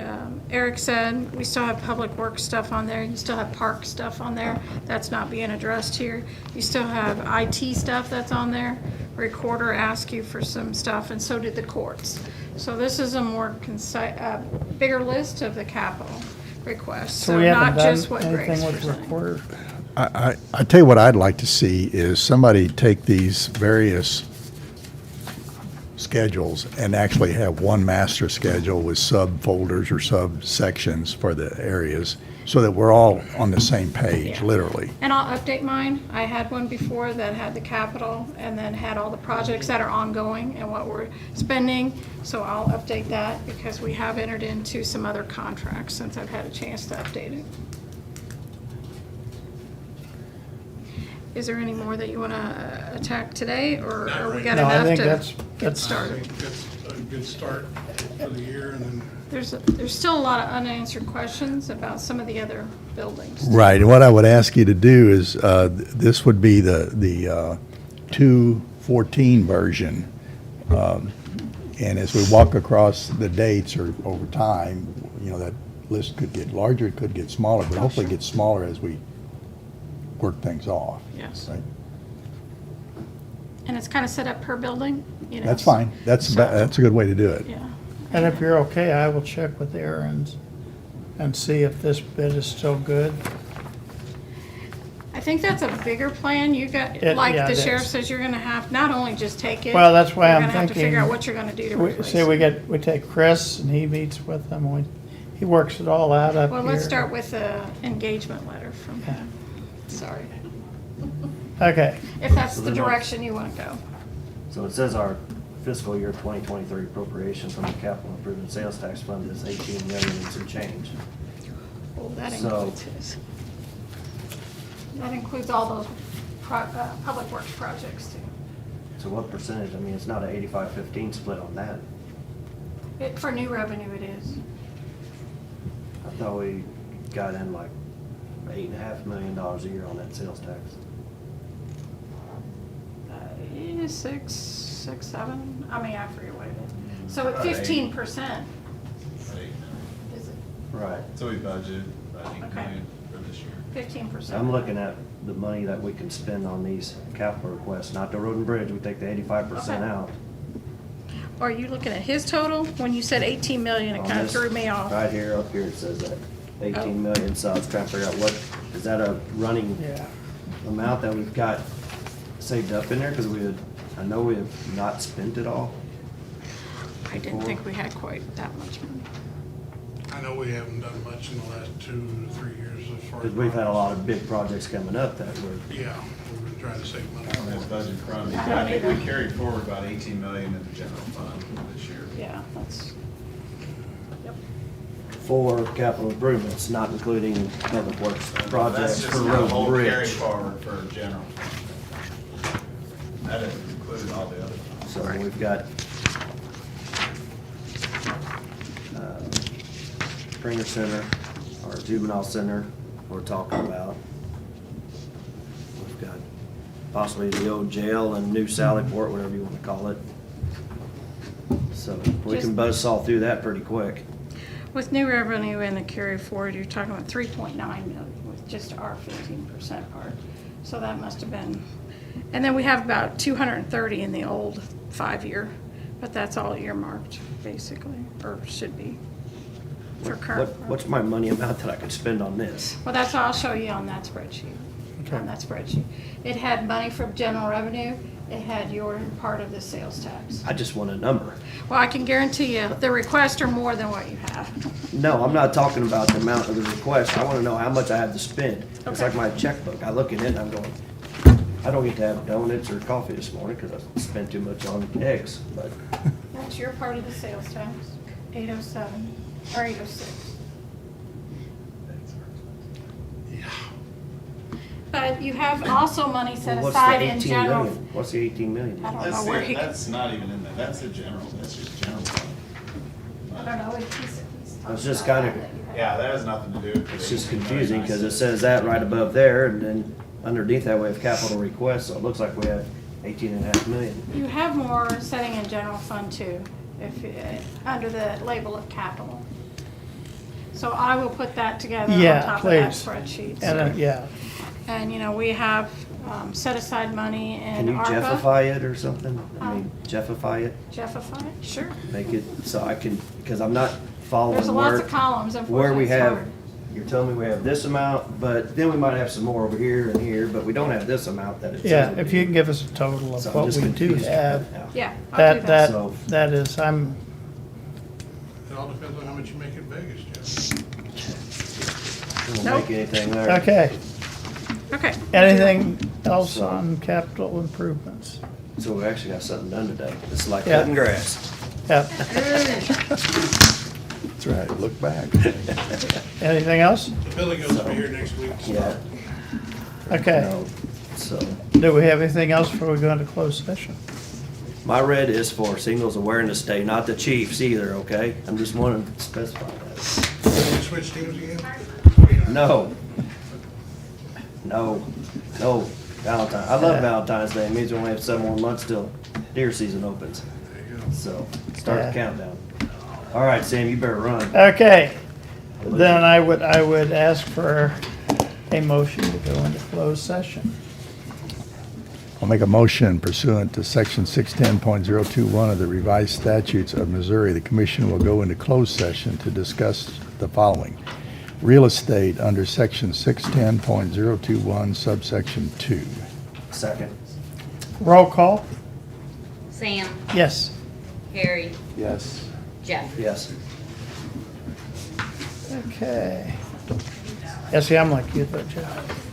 Eric said, we still have public works stuff on there, you still have park stuff on there, that's not being addressed here. You still have IT stuff that's on there, recorder asked you for some stuff, and so did the courts. So this is a more bigger list of the capital requests, So so we haven't not done just what Greg's anything with presenting. recorder. I tell you what I'd like to see is somebody take these various schedules and actually have one master schedule with subfolders or subsections for the areas so that we're all on the same page, Yeah. literally. And I'll update mine. I had one before that had the capital and then had all the projects that are ongoing and what we're spending. So I'll update that because we have entered into some other contracts since I've had a chance to update it. Is there any more that you want to attack today, or Not are we right got now. No, I enough think to that's- get I started? think that's a good start for the year, and then There's still a lot of unanswered questions about some of the other buildings. Right, and what I would ask you to do is, this would be the 214 version. And as we walk across the dates or over time, you know, that list could get larger, it could get smaller, but hopefully it gets smaller as we work things off. Yes. Right? And it's kind of set up per building, you know? That's fine, that's a good way to do it. Yeah. And if you're okay, I will check with Aaron's and see if this bid is still good. I think that's a bigger plan. You got, It- like yeah, the it sheriff is. says, you're gonna have, not only just take it. Well, that's why you're I'm gonna have to figure thinking out what you're gonna do to We, replace see, we it. we take Chris and he meets with them, he works it all out up here. Well, let's start with the engagement letter from him. Sorry. Okay, If that's So the then I'll- direction you wanna go. So it says our fiscal year 2023 appropriation from the capital improvement sales tax fund is 18 million and some change. Well, that So- includes his. That includes all those public works projects too. So what percentage? I mean, it's not an 85-15 split on that. For new revenue, it is. I thought we got in like $8.5 million a year on that sales tax. 6, 7, I mean, I forget what it is. So at 15%. Is it Right. So we budgeted about 8 Okay. million for this year. 15%? I'm looking at the money that we can spend on these capital requests, not the road and bridge. We take the 85% Okay. out. Are you looking at his total? When you said 18 million, it On kind of this- threw me off. Right here, up here, it says that Oh. 18 million, so I was trying to figure out what, is that a running Yeah. amount that we've got saved up in there? Because I know we have not spent it all. I didn't think we had quite that much money. I know we haven't done much in the last 2 to 3 years as far as. Because we've had a lot of big projects coming up that we're, Yeah, we've been trying to save money. I don't have budget in front of me, I but don't I think either. we carried forward about 18 million in the general fund this year. Yeah, that's, yep. for capital improvements, not including public works projects That's for just the road whole and carry bridge. forward for general. That doesn't include all the other funds. So we've got Springer Center, our juvenile center, we're talking about. We've got possibly the old jail and new Sallyport, whatever you want to call it. So we can buzzsaw through that pretty quick. With new revenue and the carry forward, you're talking about 3.9 million with just our 15% part. So that must have been, and then we have about 230 in the old 5-year, but that's all earmarked, basically, or should be for current. What's my money amount that I could spend on this? Well, that's what I'll show you on that spreadsheet. On that spreadsheet. It had money from general revenue, it had your part of the sales tax. I just want a number. Well, I can guarantee you, the requests are more than what you have. No, I'm not talking about the amount of the request. I want to know how much I have to spend. It's Okay. like my checkbook. I look at it and I'm going, I don't get to have donuts or coffee this morning because I spent too much on eggs, but That's your part of the sales tax, 807, or 806. But you have also money set Well, what's the aside in 18 general. million? What's the 18 million? I don't That's know where he, I that's not even in there, that's the general, that's just general fund. don't know, he's I was just talking kinda- about that you have. Yeah, that has nothing to do with. It's just confusing because it says that right above there and then underneath that we have capital requests, so it looks like we have 18.5 million. You have more setting in general fund too, if, under the label of capital. So I will put that together on Yeah, top of that please. spreadsheet. And, yeah, And, you know, we have set aside money in Can you ARPA. Jeffify it or something? I mean, Jeffify it? Jeffify it, sure. Make it so I can, because I'm not following There's lots where, of columns, where unfortunately, we it's have, hard. you're telling me we have this amount, but then we might have some more over here and here, but we don't have this amount that it says. yeah, we if do. you can give us a total of So I'm what just we do confused have, right now. Yeah, I'll do that. So- that is, I'm, It all depends on how much you make in Vegas, Jeff. We won't Nope. make anything there. okay. Okay. Anything else So- on capital improvements? So we actually got something done today. It's like Yeah. cutting grass. Yep. That's right, look back. Anything else? The Billy goes over here next week. Yeah. Okay. No. So Do we have anything else before we go into closed session? my red is for Signals Awareness Day, not the Chiefs either, okay? I'm just wanting to specify that. Can we switch teams again? No. No. No. Valentine. I love Valentine's Day. It means we only have 7 more months till deer season opens. There you go. So start Yeah. the countdown. All right, Sam, you better run. Okay, then I would ask for a motion to go into closed session. I'll make a motion pursuant to section 610.021 of the revised statutes of Missouri. The commission will go into closed session to discuss the following. Real estate under section 610.021 subsection 2. Second. Roll call? Sam, Yes. Harry, Yes. Jeff. Yes. Okay. Yeah, see, I'm like you though, Jeff.